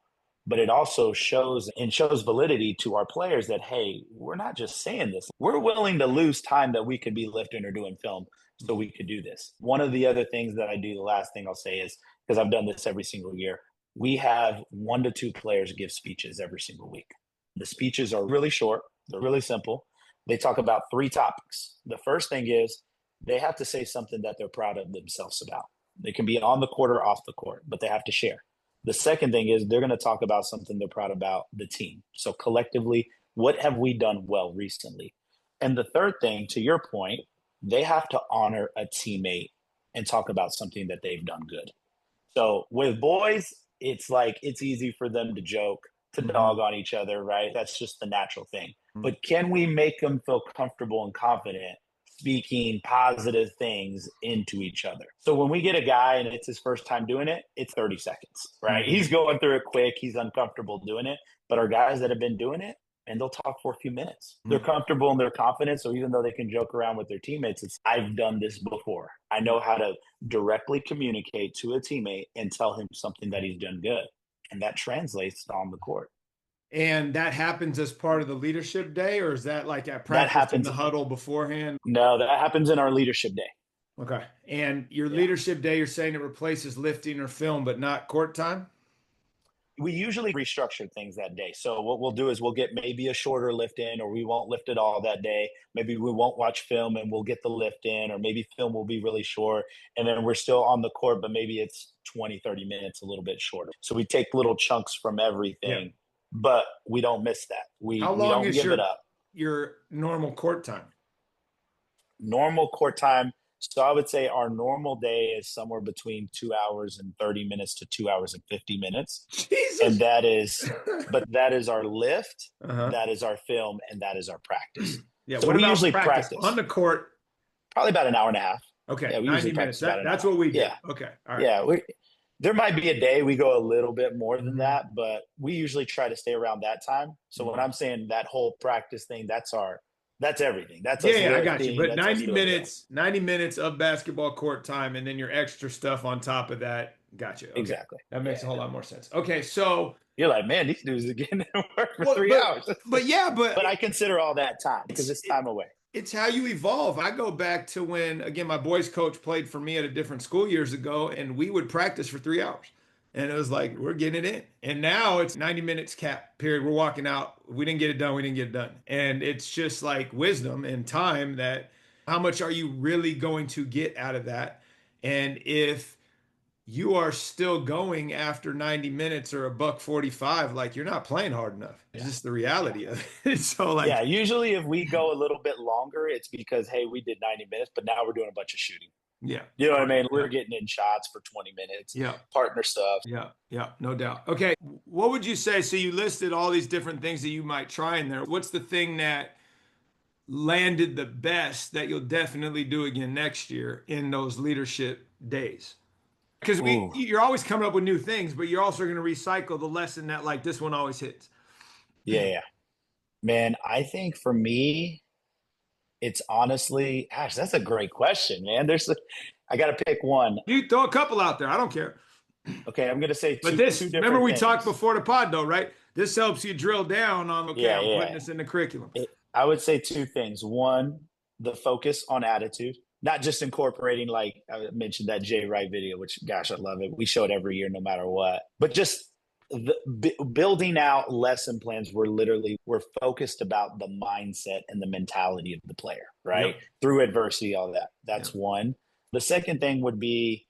but it also shows validity to our players that, hey, we're not just saying this. We're willing to lose time that we could be lifting or doing film so we could do this. One of the other things that I do, the last thing I'll say is, because I've done this every single year, we have 1 to 2 players give speeches every single week. The speeches are really short. They're really simple. They talk about 3 topics. The first thing is they have to say something that they're proud of themselves about. They can be on the court or off the court, but they have to share. The second thing is they're going to talk about something they're proud about the team. So collectively, what have we done well recently? And the third thing, to your point, they have to honor a teammate and talk about something that they've done good. So with boys, it's like it's easy for them to joke, to dog on each other, right? That's just the natural thing. But can we make them feel comfortable and confident speaking positive things into each other? So when we get a guy and it's his first time doing it, it's 30 seconds, right? He's going through it quick. He's uncomfortable doing it. But our guys that have been doing it, and they'll talk for a few minutes. They're comfortable in their confidence. So even though they can joke around with their teammates, I've done this before. I know how to directly communicate to a teammate and tell him something that he's done good. And that translates on the court. And that happens as part of the leadership day, or is that like at That practice in happens the huddle beforehand? No, that happens in our leadership day. Okay. And your leadership day, you're saying it replaces lifting or film, but not court time? We usually restructure things that day. So what we'll do is we'll get maybe a shorter lift in, or we won't lift at all that day. Maybe we won't watch film and we'll get the lift in, or maybe film will be really short. And then we're still on the court, but maybe it's 20, 30 minutes, a little bit shorter. So we take little chunks from everything, but we don't miss that. How long don't is give it up. Your normal court time? Normal court time. So I would say our normal day is somewhere between 2 hours and 30 minutes to 2 hours and 50 minutes. Jesus. And that is our lift, that is our film, and that is our practice. Yeah. So what we about usually practice on the court? Probably about an hour and a half. Okay. Yeah, we 90 usually minutes. practice That's what we do. Yeah. Okay. All right. Yeah. There might be a day we go a little bit more than that, but we usually try to stay around that time. So when I'm saying that whole practice thing, that's everything. That's I got you. But 90 minutes of basketball court time, and then your extra stuff on top of that. Gotcha. Okay. Exactly. That makes a whole lot more sense. Okay, so you're like, man, these dudes are getting to work for 3 hours. But I consider all that time because it's time away. It's how you evolve. I go back to when, again, my boys coach played for me at a different school years ago, and we would practice for 3 hours. And it was like, we're getting it in. And now it's 90 minutes cap period. We're walking out. We didn't get it done. We didn't get it done. And it's just like wisdom and time that how much are you really going to get out of that? And if you are still going after 90 minutes or $145, like you're not playing hard enough. It's just the reality of it. So usually if we go a little bit longer, it's because, hey, we did 90 minutes, but now we're doing a bunch of shooting. Yeah. You know what I mean? We're getting in shots for 20 minutes. Yeah. Partner stuff. Yeah. No doubt. Okay. What would you say? So you listed all these different things that you might try in there. What's the thing that landed the best that you'll definitely do again next year in those leadership days? Because you're always coming up with new things, but you're also going to recycle the lesson that like this one always hits. Yeah. Man, I think for me, it's honestly, gosh, that's a great question, man. I got to pick one. You throw a couple out there. I don't care. Okay, I'm going to say two. But this, remember we talked before the pod though, right? This helps you drill down on, I'm putting this in the curriculum. I would say two things. One, the focus on attitude, not just incorporating, like I mentioned that Jay Wright video, which, gosh, I love it. We show it every year, no matter what. But just building out lesson plans we're focused about the mindset and the mentality of the player, right? Through adversity, all that. That's one. The second thing would be,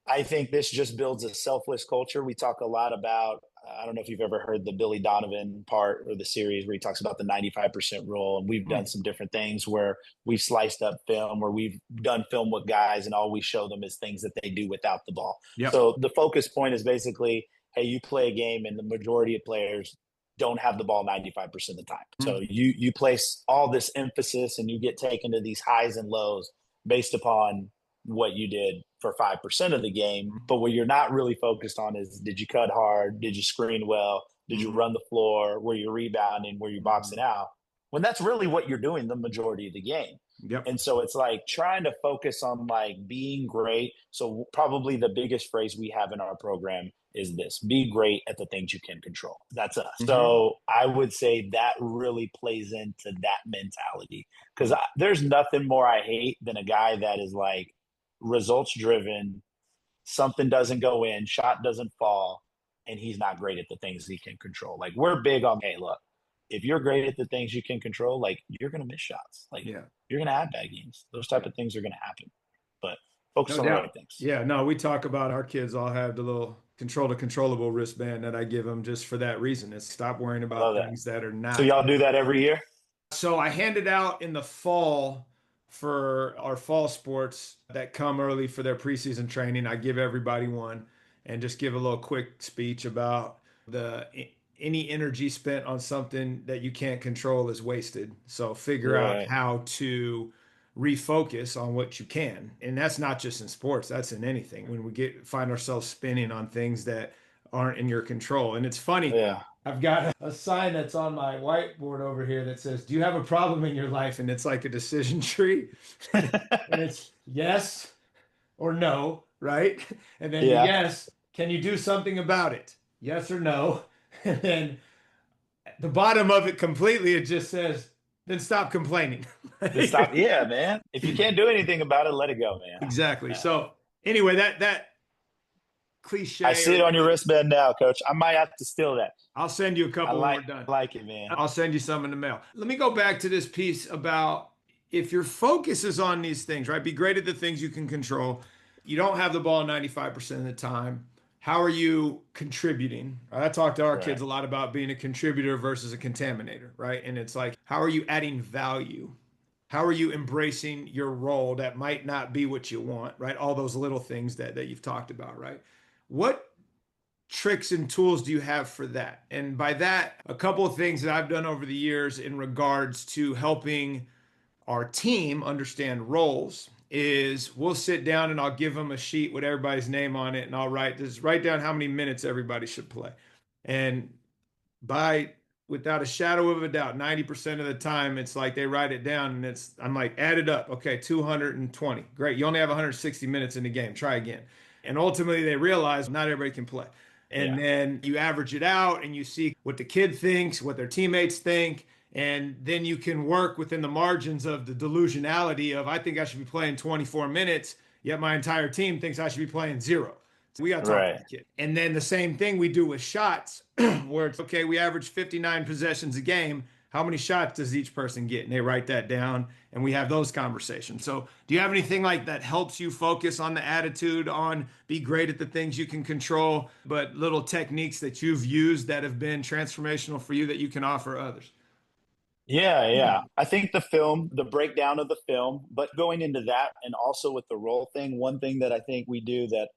I think this just builds a selfless culture. We talk a lot about, I don't know if you've ever heard the Billy Donovan part or the series where he talks about the 95% rule. And we've done some different things where we've sliced up film, or we've done film with guys and all we show them is things that they do without the ball. So the focus point is basically, hey, you play a game and the majority of players don't have the ball 95% of the time. So you place all this emphasis and you get taken to these highs and lows based upon what you did for 5% of the game. But what you're not really focused on is, did you cut hard? Did you screen well? Did you run the floor? Were you rebounding? Were you boxing out? When that's really what you're doing the majority of the game. And so it's like trying to focus on like being great. So probably the biggest phrase we have in our program is this: be great at the things you can control. That's us. So I would say that really plays into that mentality, because there's nothing more I hate than a guy that is like results driven, something doesn't go in, shot doesn't fall, and he's not great at the things he can control. Like, we're big on, hey, look, if you're great at the things you can control, like, you're going to miss shots. Like, you're going to have bad games. Those type of things are going to happen. But focus on the right things. Yeah, no, we talk about our kids all have the little control the controllable wristband that I give them just for that reason. Is stop worrying about things that are not. So y'all do that every year? So I hand it out in the fall for our fall sports that come early for their preseason training. I give everybody one and just give a little quick speech about any energy spent on something that you can't control is wasted. So figure out how to refocus on what you can. And that's not just in sports, that's in anything. When we find ourselves spinning on things that aren't in your control. And it's funny, I've got a sign that's on my whiteboard over here that says, "Do you have a problem in your life?" And it's like a decision tree. And it's yes or no, right? And then the Yeah. yes, can you do something about it? Yes or no. And then at the bottom of it completely, it just says, then stop complaining. Just stop. Yeah, man. If you can't do anything about it, let it go, man. Exactly. Yeah. So anyway, that I cliche, see it or on your wristband now, coach. I might have to steal that. I'll send you a I couple when we're like done. like it, man. I'll send you some in the mail. Let me go back to this piece about if your focus is on these things, right? Be great at the things you can control. You don't have the ball 95% of the time. How are you contributing? I talk to our kids Right. a lot about being a contributor versus a contaminator, right? And it's like, how are you adding value? How are you embracing your role that might not be what you want, right? All those little things that you've talked about, right? What tricks and tools do you have for that? And by that, a couple of things that I've done over the years in regards to helping our team understand roles is we'll sit down and I'll give them a sheet with everybody's name on it and I'll write down how many minutes everybody should play. And by without a shadow of a doubt, 90% of the time it's like they write it down and I'm like, add it up. Okay, 220. Great. You only have 160 minutes in the game. Try again. And ultimately they realize not everybody can play. And Yeah. then you average it out and you see what the kid thinks, what their teammates think, and then you can work within the margins of the delusionality of I think I should be playing 24 minutes, yet my entire team thinks I should be playing zero. So we got to talk to Right. the kid. And then the same thing we do with shots, where it's okay, we average 59 possessions a game. How many shots does each person get? And they write that down and we have those conversations. So, do you have anything like that helps you focus on the attitude, on be great at the things you can control, but little techniques that you've used that have been transformational for you that you can offer others? Yeah, yeah. I think the breakdown of the film, but going into that and also with the role thing, one thing that I think we do that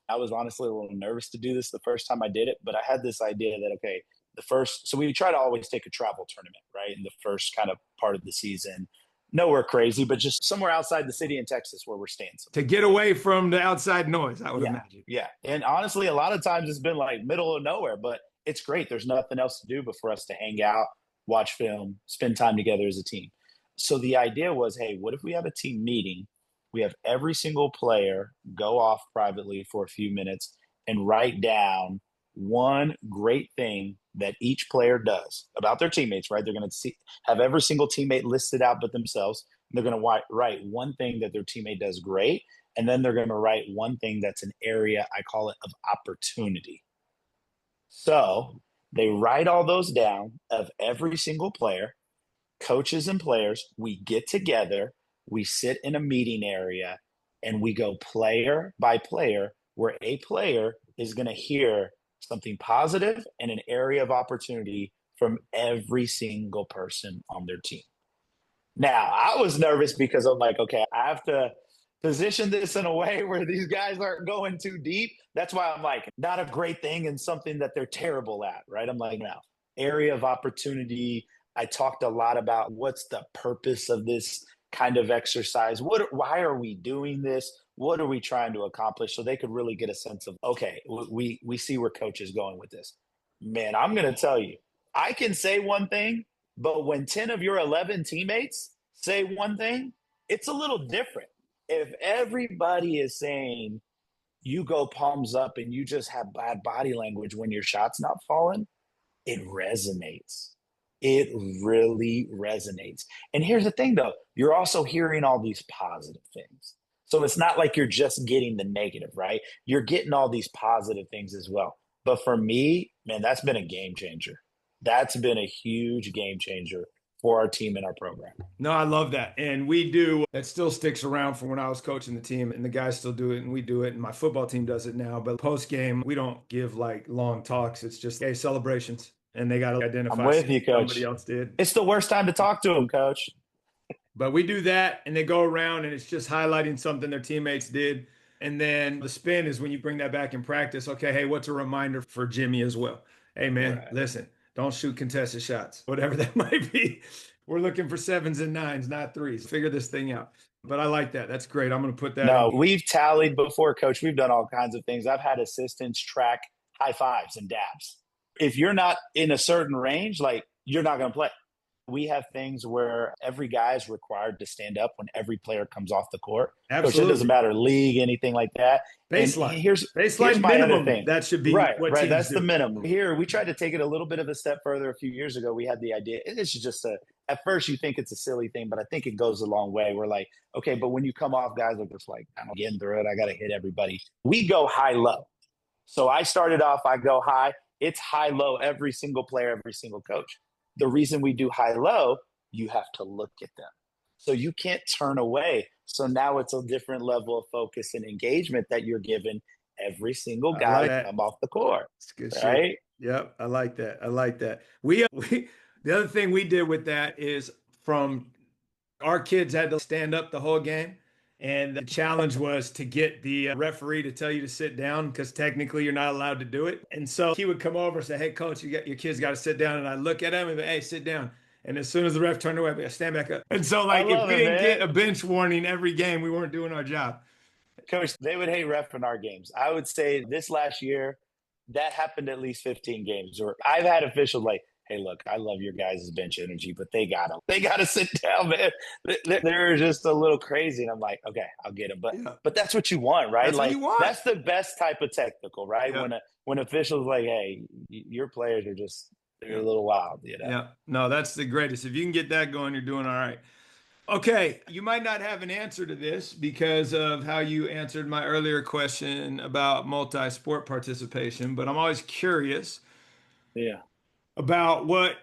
I was honestly a little nervous to do this the first time I did it, but I had this idea that, okay, so we try to always take a travel tournament, right? In the first kind of part of the season, nowhere crazy, but just somewhere outside the city in Texas where we're staying To somewhere. get away from the outside noise, I would Yeah, imagine. yeah. And honestly, a lot of times it's been like middle of nowhere, but it's great. There's nothing else to do but for us to hang out, watch film, spend time together as a team. So the idea was, hey, what if we have a team meeting? We have every single player go off privately for a few minutes and write down one great thing that each player does about their teammates, right? They're going to have every single teammate listed out but themselves. They're going to write one thing that their teammate does great, and then they're going to write one thing that's an area, I call it, of opportunity. So they write all those down of every single player, coaches and players. We get together, we sit in a meeting area, and we go player by player, where a player is going to hear something positive and an area of opportunity from every single person on their team. Now, I was nervous because I'm like, okay, I have to position this in a way where these guys aren't going too deep. That's why I'm like, not a great thing and something that they're terrible at, right? I'm like, now, area of opportunity. I talked a lot about what's the purpose of this kind of exercise. Why are we doing this? What are we trying to accomplish? So they could really get a sense of, okay, we see where coach is going with this. Man, I'm going to tell you, I can say one thing, but when 10 of your 11 teammates say one thing, it's a little different. If everybody is saying you go palms up and you just have bad body language when your shot's not falling, it resonates. It really resonates. And here's the thing though, you're also hearing all these positive things. So it's not like you're just getting the negative, right? You're getting all these positive things as well. But for me, man, that's been a game changer. That's been a huge game changer for our team and our program. No, I love that. And we do, that still sticks around from when I was coaching the team, and the guys still do it, and we do it, and my football team does it now. But post game, we don't give like long talks. It's just, hey, celebrations. And they got to I'm identify with you, somebody coach. else did. It's the worst time to talk to him, coach. But we do that, and they go around, and it's just highlighting something their teammates did. And then the spin is when you bring that back in practice. Okay, hey, what's a reminder for Jimmy as well? Hey, man, Right. listen, don't shoot contested shots, whatever that might be. We're looking for sevens and nines, not threes. Figure this thing out. But I like that. That's great. I'm going to put that in. No, we've tallied before, coach. We've done all kinds of things. I've had assistants track high fives and dabs. If you're not in a certain range, like, you're not going to play. We have things where every guy is required to stand up when every player comes off the court. Coach, it doesn't Absolutely. matter league, anything like that. And Baseline. here's Baseline my other minimum. thing. That should be Right, what right. teams That's the do. minimum. Here, we tried to take it a little bit of a step further a few years ago. We had the idea, and this is just at first you think it's a silly thing, but I think it goes a long way. We're like, okay, but when you come off, guys are just like, I'm getting through it. I got to hit everybody. We go high-low. So I started off, I go high. It's high-low, every single player, every single coach. The reason we do high-low, you have to look at them. So you can't turn away. So now it's a different level of focus and engagement that you're given every single guy to come off the court. It's good right? shit. Yep, I like that. I like that. We the other thing we did with that is from our kids had to stand up the whole game. And the challenge was to get the referee to tell you to sit down because technically you're not allowed to do it. And so he would come over and say, "Hey, coach, your kids got to sit down." And I look at him and be, "Hey, sit down." And as soon as the ref turned away, I stand back up. And so, like, if we didn't get a bench warning every game, we weren't doing our job. Coach, they would hate ref in our games. I would say this last year, that happened at least 15 games. Or I've had officials like, "Hey, look, I love your guys' bench energy, but they gotta sit down, man. They're just a little crazy." And I'm like, "Okay, I'll get them." But that's what you want, right? That's like, what you want. That's the best type of technical, right? Yeah. When officials like, "Hey, your players are just they're a little wild," Yeah. No, that's the greatest. If you can get that going, you're doing all right. Okay, you might not have an answer to this because of how you answered my earlier question about multi-sport participation, but I'm always curious Yeah. about what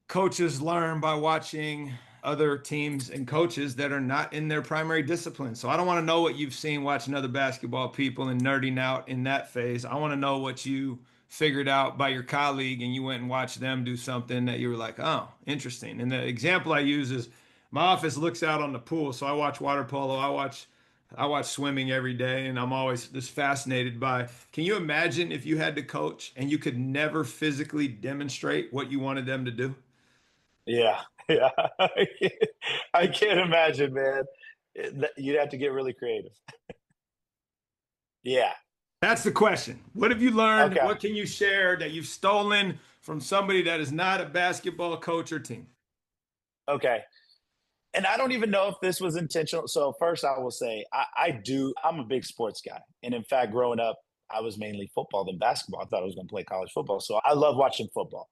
coaches learn by watching other teams and coaches that are not in their primary discipline. So I don't want to know what you've seen watching other basketball people and nerding out in that phase. I want to know what you figured out by your colleague and you went and watched them do something that you were like, "Oh, interesting." And the example I use is my office looks out on the pool, so I watch water polo, I watch swimming every day, and I'm always just fascinated by. Can you imagine if you had to coach and you could never physically demonstrate what you wanted them to do? Yeah. Yeah. I can't imagine, man. You'd have to get really creative. Yeah. That's the question. What have you learned? Okay. What can you share that you've stolen from somebody that is not a basketball coach or team? Okay. And I don't even know if this was intentional. So first I will say I'm a big sports guy. And in fact, growing up, I was mainly football than basketball. I thought I was going to play college football. So I love watching football,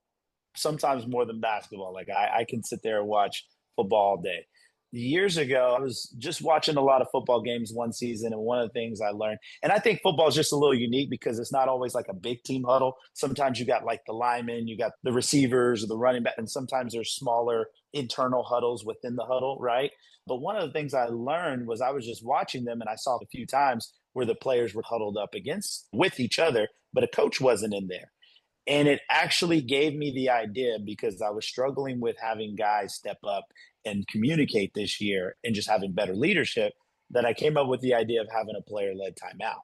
sometimes more than basketball. Like I can sit there and watch football all day. Years ago, I was just watching a lot of football games one season, and one of the things I learned, and I think football is just a little unique because it's not always like a big team huddle. Sometimes you got like the linemen, you got the receivers or the running back, and sometimes there's smaller internal huddles within the huddle, right? But one of the things I learned was I was just watching them, and I saw a few times where the players were huddled up against with each other, but a coach wasn't in there. And it actually gave me the idea because I was struggling with having guys step up and communicate this year and just having better leadership that I came up with the idea of having a player led timeout.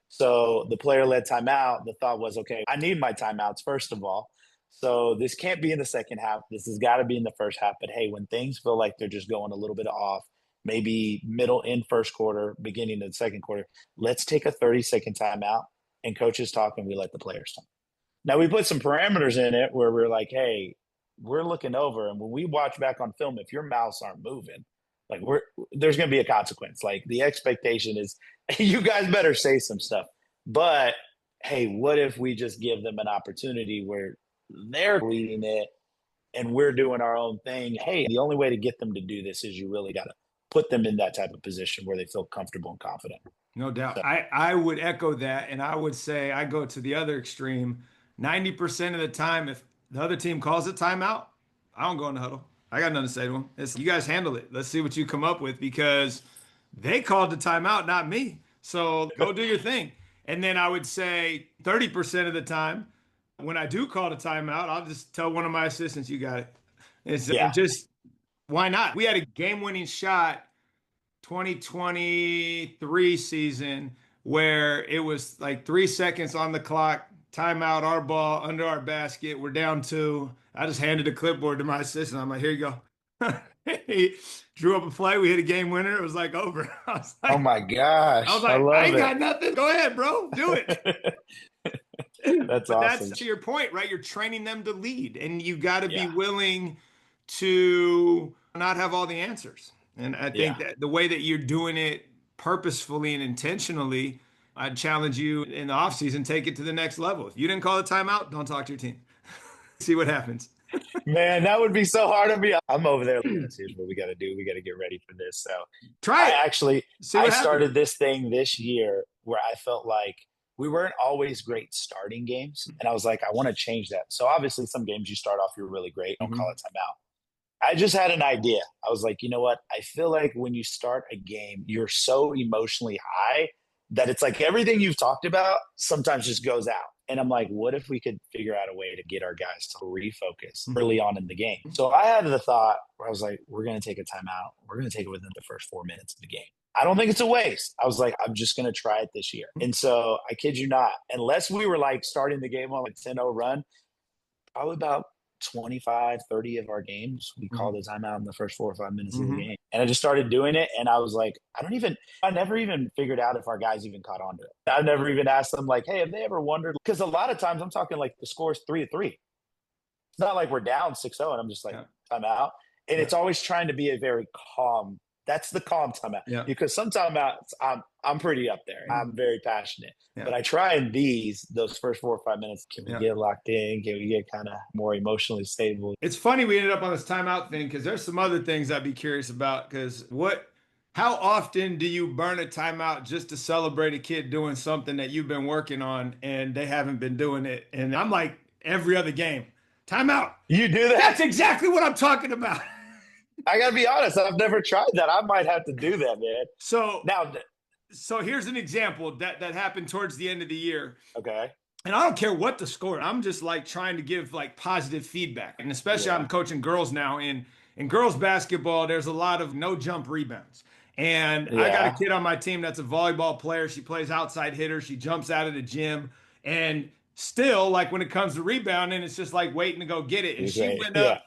So the player led timeout, the thought was, okay, I need my timeouts, first of all. So this can't be in the second half. This has got to be in the first half. But hey, when things feel like they're just going a little bit off, maybe middle in first quarter, beginning of the second quarter, let's take a 30-second timeout and coaches talk and we let the players talk. Now, we put some parameters in it where we're like, hey, we're looking over. And when we watch back on film, if your mouths aren't moving, like there's going to be a consequence. Like the expectation is you guys better say some stuff. But, hey, what if we just give them an opportunity where they're leading it and we're doing our own thing? Hey, the only way to get them to do this is you really got to put them in that type of position where they feel comfortable and confident. No doubt. So, I would echo that. And I would say I go to the other extreme. 90% of the time, if the other team calls a timeout, I don't go in the huddle. I got nothing to say to them. You guys handle it. Let's see what you come up with because they called the timeout, not me. So go do your thing. And then I would say 30% of the time, when I do call the timeout, I'll just tell one of my assistants, "You got it." And just why not? We had a game-winning shot 2023 season where it was like 3 seconds on the clock, timeout, our ball under our basket. We're down 2. I just handed the clipboard to my assistant. I'm like, "Here you go." He drew up a play. We hit a game winner. It was like over. I was like, oh my gosh. I was like, I ain't got nothing. Go ahead, bro. Do it. That's But awesome. that's to your point, right? You're training them to lead, and you got to be Yeah. willing to not have all the answers. And I Yeah. think that the way that you're doing it purposefully and intentionally, I'd challenge you in the offseason, take it to the next level. If you didn't call a timeout, don't talk to your team. See what happens. Man, that would be so hard on me. I'm over there. Here's what we got to do. We got to get ready for this. So Try it. See I what happens. started this thing this year where I felt like we weren't always great starting games. And I was like, I want to change that. So obviously some games you start off, you're really great. Don't call it timeout. I just had an idea. I was like, you know what? I feel like when you start a game, you're so emotionally high that it's like everything you've talked about sometimes just goes out. And I'm like, what if we could figure out a way to get our guys to refocus early on in the game? So I had the thought where I was like, we're going to take a timeout. We're going to take it within the first 4 minutes of the game. I don't think it's a waste. I was like, I'm just going to try it this year. And so I kid you not, unless we were like starting the game on a 10-0 run, probably about 25, 30 of our games, we called a timeout in the first 4 or 5 minutes of the game. And I just started doing it. And I was like, I never even figured out if our guys even caught on to it. I've never even asked them like, hey, have they ever wondered? Because a lot of times I'm talking like the score's 3-3. It's not like we're down 6-0 and I'm just like, timeout. And it's always trying to be a very calm. That's the calm timeout. Yeah. Because some timeouts, I'm pretty up there. I'm very passionate. Yeah. But I try in those first 4 or 5 minutes, can we get locked in? Can we get kind of more emotionally stable? It's funny we ended up on this timeout thing because there's some other things I'd be curious about. Because how often do you burn a timeout just to celebrate a kid doing something that you've been working on and they haven't been doing it? And I'm like, every other game, timeout. You do that? That's exactly what I'm talking about. I gotta be honest, I've never tried that. I might have to do that, man. So here's an example that happened towards the end of the year. Okay. And I don't care what the score. I'm just like trying to give like positive feedback. And especially I'm coaching girls now. In girls basketball, there's a lot of no jump rebounds. And I got a kid on my team that's a volleyball player. She plays outside hitter. She jumps out of the gym. And still, like when it comes to rebounding, it's just like waiting to go get it. And she went up,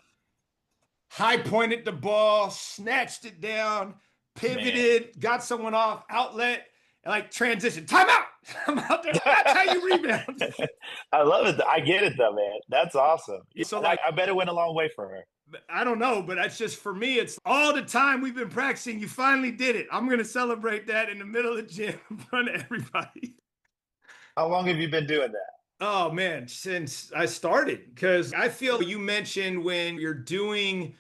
high pointed the ball, snatched it down, pivoted, got someone off, outlet, like transition. Timeout. I'm out there. That's how you rebound. I love it. I get it though, man. That's awesome. So like, I bet it went a long way for her. I don't know, but that's just for me. It's all the time we've been practicing. You finally did it. I'm going to celebrate that in the middle of the gym in front of everybody. How long have you been doing that? Oh man, since I started, because I feel you mentioned when you're doing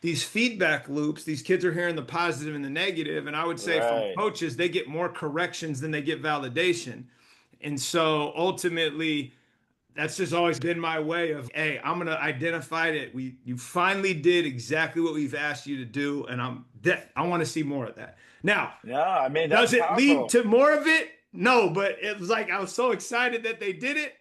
these feedback loops, these kids are hearing the positive and the negative. And I would say from coaches, they get more corrections than they get validation. And so ultimately, that's just always been my way of, hey, I'm going to identify that you finally did exactly what we've asked you to do. And I want to see more of that. Now, does it lead to more of it? No, but it was like, I was so excited that they did it.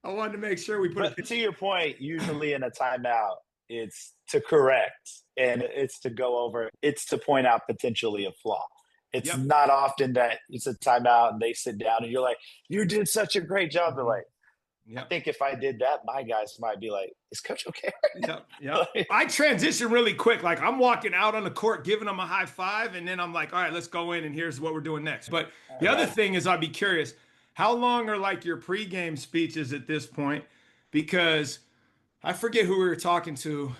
I wanted to make sure we put it. To your point, usually in a timeout, it's to correct and it's to go over, it's to point out potentially a flaw. It's not often that it's a timeout and they sit down and you're like, you did such a great job. They're like, I think if I did that, my guys might be like, is coach okay? I transition really quick. Like I'm walking out on the court, giving them a high five. And then I'm like, all right, let's go in and here's what we're doing next. But the other thing is I'd be curious, how long are like your pregame speeches at this point? Because I forget who we were talking to,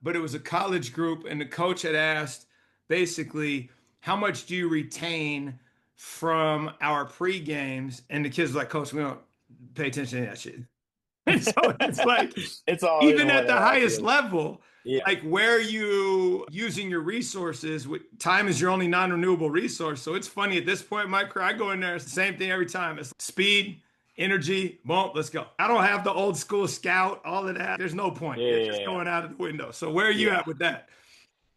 but it was a college group and the coach had asked basically, how much do you retain from our pre-games? And the kids were like, Coach, we don't pay attention to that shit. And so it's like, it's all even at the highest level, like where are you using your resources? Time is your only non-renewable resource. So it's funny at this point in my career, I go in there, it's the same thing every time. It's speed, energy, boom, let's go. I don't have the old school scout, all of that. There's no point. It's just going out of the window. So where are you at with that?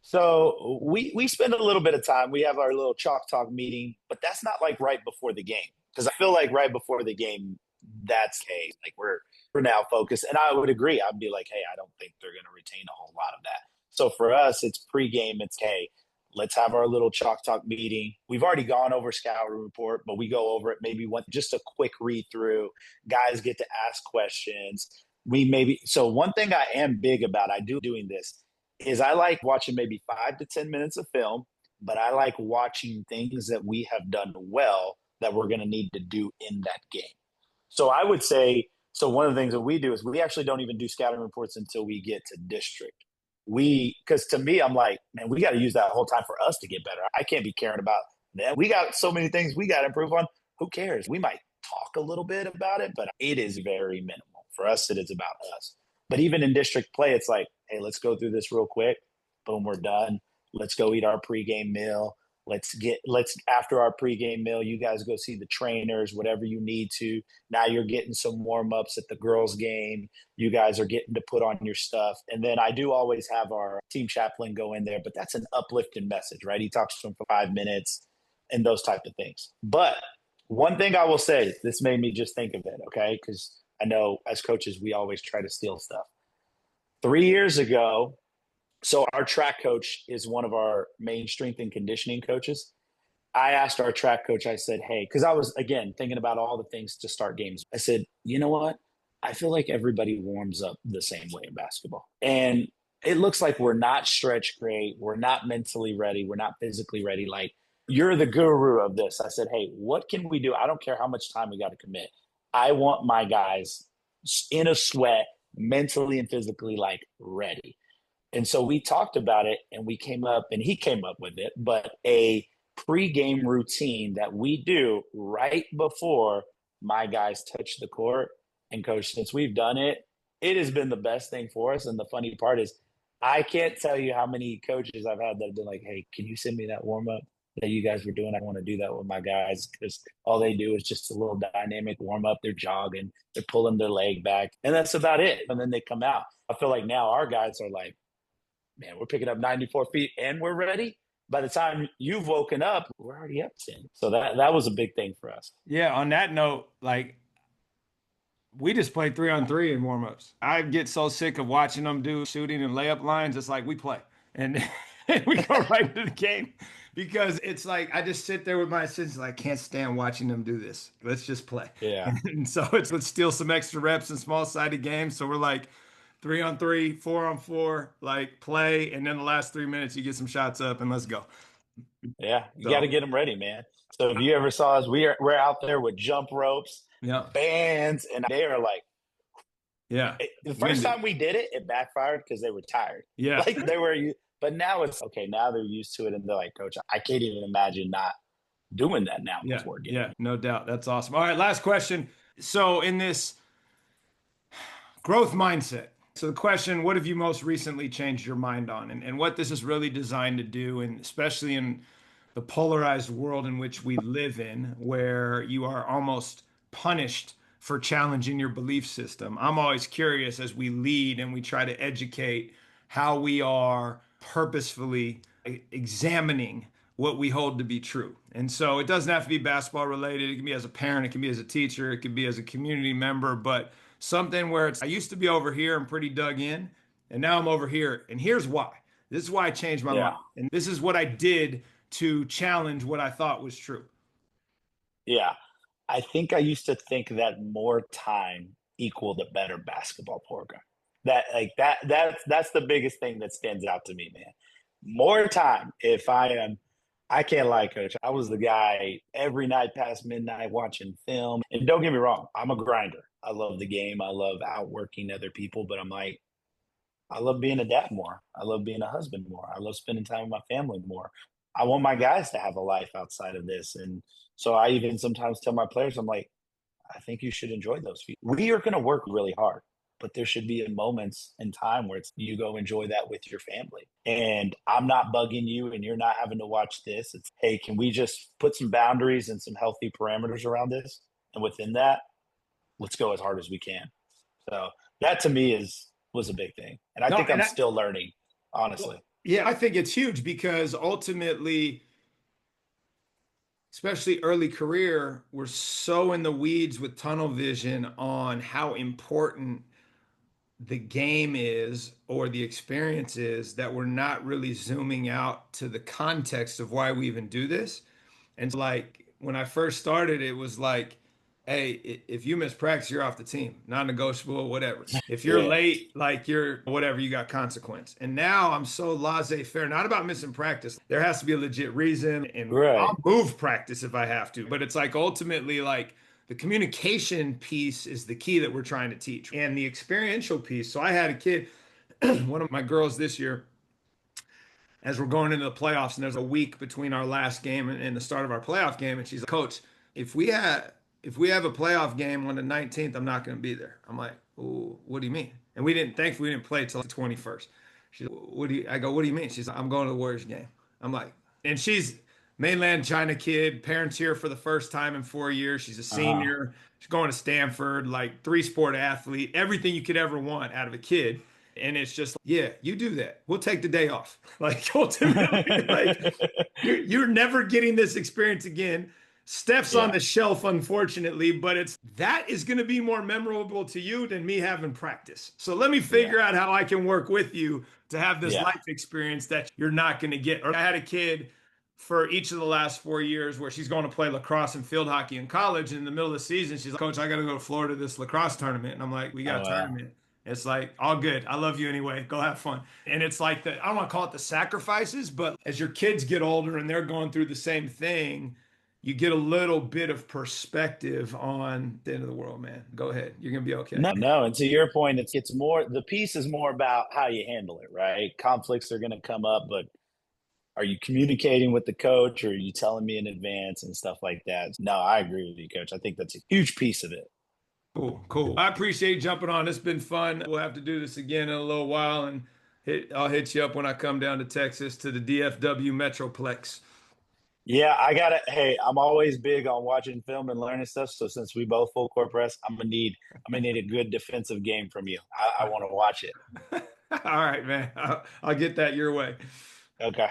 So we spend a little bit of time. We have our little chalk talk meeting, but that's not like right before the game. Because I feel like right before the game, that's okay. Like we're now focused. And I would agree. I'd be like, hey, I don't think they're going to retain a whole lot of that. So for us, it's pregame. It's, hey, let's have our little chalk talk meeting. We've already gone over scout report, but we go over it maybe just a quick read through. Guys get to ask questions. So one thing I am big about, I do doing this, is I like watching maybe 5 to 10 minutes of film, but I like watching things that we have done well that we're going to need to do in that game. So I would say, so one of the things that we do is we actually don't even do scouting reports until we get to district. Because to me, I'm like, man, we got to use that whole time for us to get better. I can't be caring about them. We got so many things we got to improve on. Who cares? We might talk a little bit about it, but it is very minimal. For us, it is about us. But even in district play, it's like, hey, let's go through this real quick. Boom, we're done. Let's go eat our pregame meal. Let's after our pregame meal, you guys go see the trainers, whatever you need to. Now you're getting some warm-ups at the girls' game. You guys are getting to put on your stuff. And then I do always have our team chaplain go in there, but that's an uplifting message, right? He talks to them for 5 minutes and those type of things. But one thing I will say, this made me just think of it, okay? Because I know as coaches, we always try to steal stuff. 3 years ago, so our track coach is one of our main strength and conditioning coaches. I asked our track coach, I said, hey, because I was, again, thinking about all the things to start games. I said, you know what? I feel like everybody warms up the same way in basketball. And it looks like we're not stretched great. We're not mentally ready. We're not physically ready. Like, you're the guru of this. I said, hey, what can we do? I don't care how much time we got to commit. I want my guys in a sweat, mentally and physically, like, ready. And so we talked about it and we came up, and he came up with it, but a pregame routine that we do right before my guys touch the court. And coach, since we've done it, it has been the best thing for us. And the funny part is, I can't tell you how many coaches I've had that have been like, hey, can you send me that warm up that you guys were doing? I want to do that with my guys, because all they do is just a little dynamic warm up. They're jogging, they're pulling their leg back, and that's about it. And then they come out. I feel like now our guys are like, man, we're picking up 94 feet and we're ready. By the time you've woken up, we're already up 10. So that was a big thing for us. Yeah. On that note, like, we just played 3-on-3 in warmups. I get so sick of watching them do shooting and layup lines. It's like we play and we go right into the game, because it's like I just sit there with my assistants. Like, I can't stand watching them do this. Let's just play. Yeah. And so let's steal some extra reps in small sided games. So we're like 3-on-3, 4-on-4, like play. And then the last 3 minutes, you get some shots up and let's go. Yeah. You got to get them ready, man. So if you ever saw us, we're out there with jump ropes, bands, and they are like, the first time we did it, it backfired because they were tired. Yeah. Like they were, but now it's okay. Now they're used to it. And they're like, coach, I can't even imagine not doing that now before game. Yeah, no doubt. That's awesome. All right, last question. So in this growth mindset, so the question, what have you most recently changed your mind on, and what this is really designed to do, and especially in the polarized world in which we live in, where you are almost punished for challenging your belief system. I'm always curious, as we lead and we try to educate, how we are purposefully examining what we hold to be true. And so it doesn't have to be basketball related. It can be as a parent, it can be as a teacher, it can be as a community member, but something where I used to be over here and pretty dug in, and now I'm over here. And here's why. This is why I changed my mind. And this is what I did to challenge what I thought was true. Yeah. I think I used to think that more time equaled a better basketball program. That's the biggest thing that stands out to me, man. More time. I can't lie, coach. I was the guy every night past midnight watching film. And don't get me wrong, I'm a grinder. I love the game. I love outworking other people, but I'm like, I love being a dad more. I love being a husband more. I love spending time with my family more. I want my guys to have a life outside of this. And so I even sometimes tell my players, I'm like, I think you should enjoy those feet. We are going to work really hard, but there should be moments in time where you go enjoy that with your family. And I'm not bugging you and you're not having to watch this. It's, hey, can we just put some boundaries and some healthy parameters around this? And within that, let's go as hard as we can. So that to me was a big thing. And I think I'm still learning, honestly. Well, yeah, I think it's huge, because ultimately, especially early career, we're so in the weeds with tunnel vision on how important the game is or the experience is, that we're not really zooming out to the context of why we even do this. And like when I first started, it was like, hey, if you miss practice, you're off the team, non-negotiable, whatever. If you're late, like you're whatever, you got consequence. And now I'm so laissez-faire, not about missing practice. There has to be a legit reason, and I'll move practice if I have to. But it's like ultimately, like The communication piece is the key that we're trying to teach, and the experiential piece. So I had a kid, one of my girls this year, as we're going into the playoffs, and there's a week between our last game and the start of our playoff game, and she's like, Coach, if we have a playoff game on the 19th, I'm not going to be there. I'm like, oh, what do you mean? And thankfully we didn't play till the 21st. She's like, I go, what do you mean? She's like, I'm going to the Warriors game. I'm like, and she's mainland China kid, parents here for the first time in 4 years. She's a senior. She's going to Stanford, like 3-sport athlete, everything you could ever want out of a kid. And it's just, yeah, you do that. We'll take the day off. Like ultimately, like you're never getting this experience again. Steph's on the shelf, unfortunately, but that is going to be more memorable to you than me having practice. So let me figure out how I can work with you to have this life experience that you're not going to get. Or I had a kid for each of the last 4 years where she's going to play lacrosse and field hockey in college. And in the middle of the season, she's like, Coach, I got to go to Florida to this lacrosse tournament. And I'm like, we got a tournament. It's like, all good. I love you anyway. Go have fun. And it's like I don't want to call it the sacrifices, but as your kids get older and they're going through the same thing, you get a little bit of perspective on the end of the world, man. Go ahead. You're going to be okay. No. And to your point, it's more, the piece is more about how you handle it, right? Conflicts are going to come up, but are you communicating with the coach, or are you telling me in advance and stuff like that? No, I agree with you, Coach. I think that's a huge piece of it. Cool. I appreciate you jumping on. It's been fun. We'll have to do this again in a little while, and I'll hit you up when I come down to Texas to the DFW Metroplex. Yeah, hey, I'm always big on watching film and learning stuff. So since we both full court press, I'm gonna need a good defensive game from you. I want to watch it. All right, man. I'll get that your way. Okay.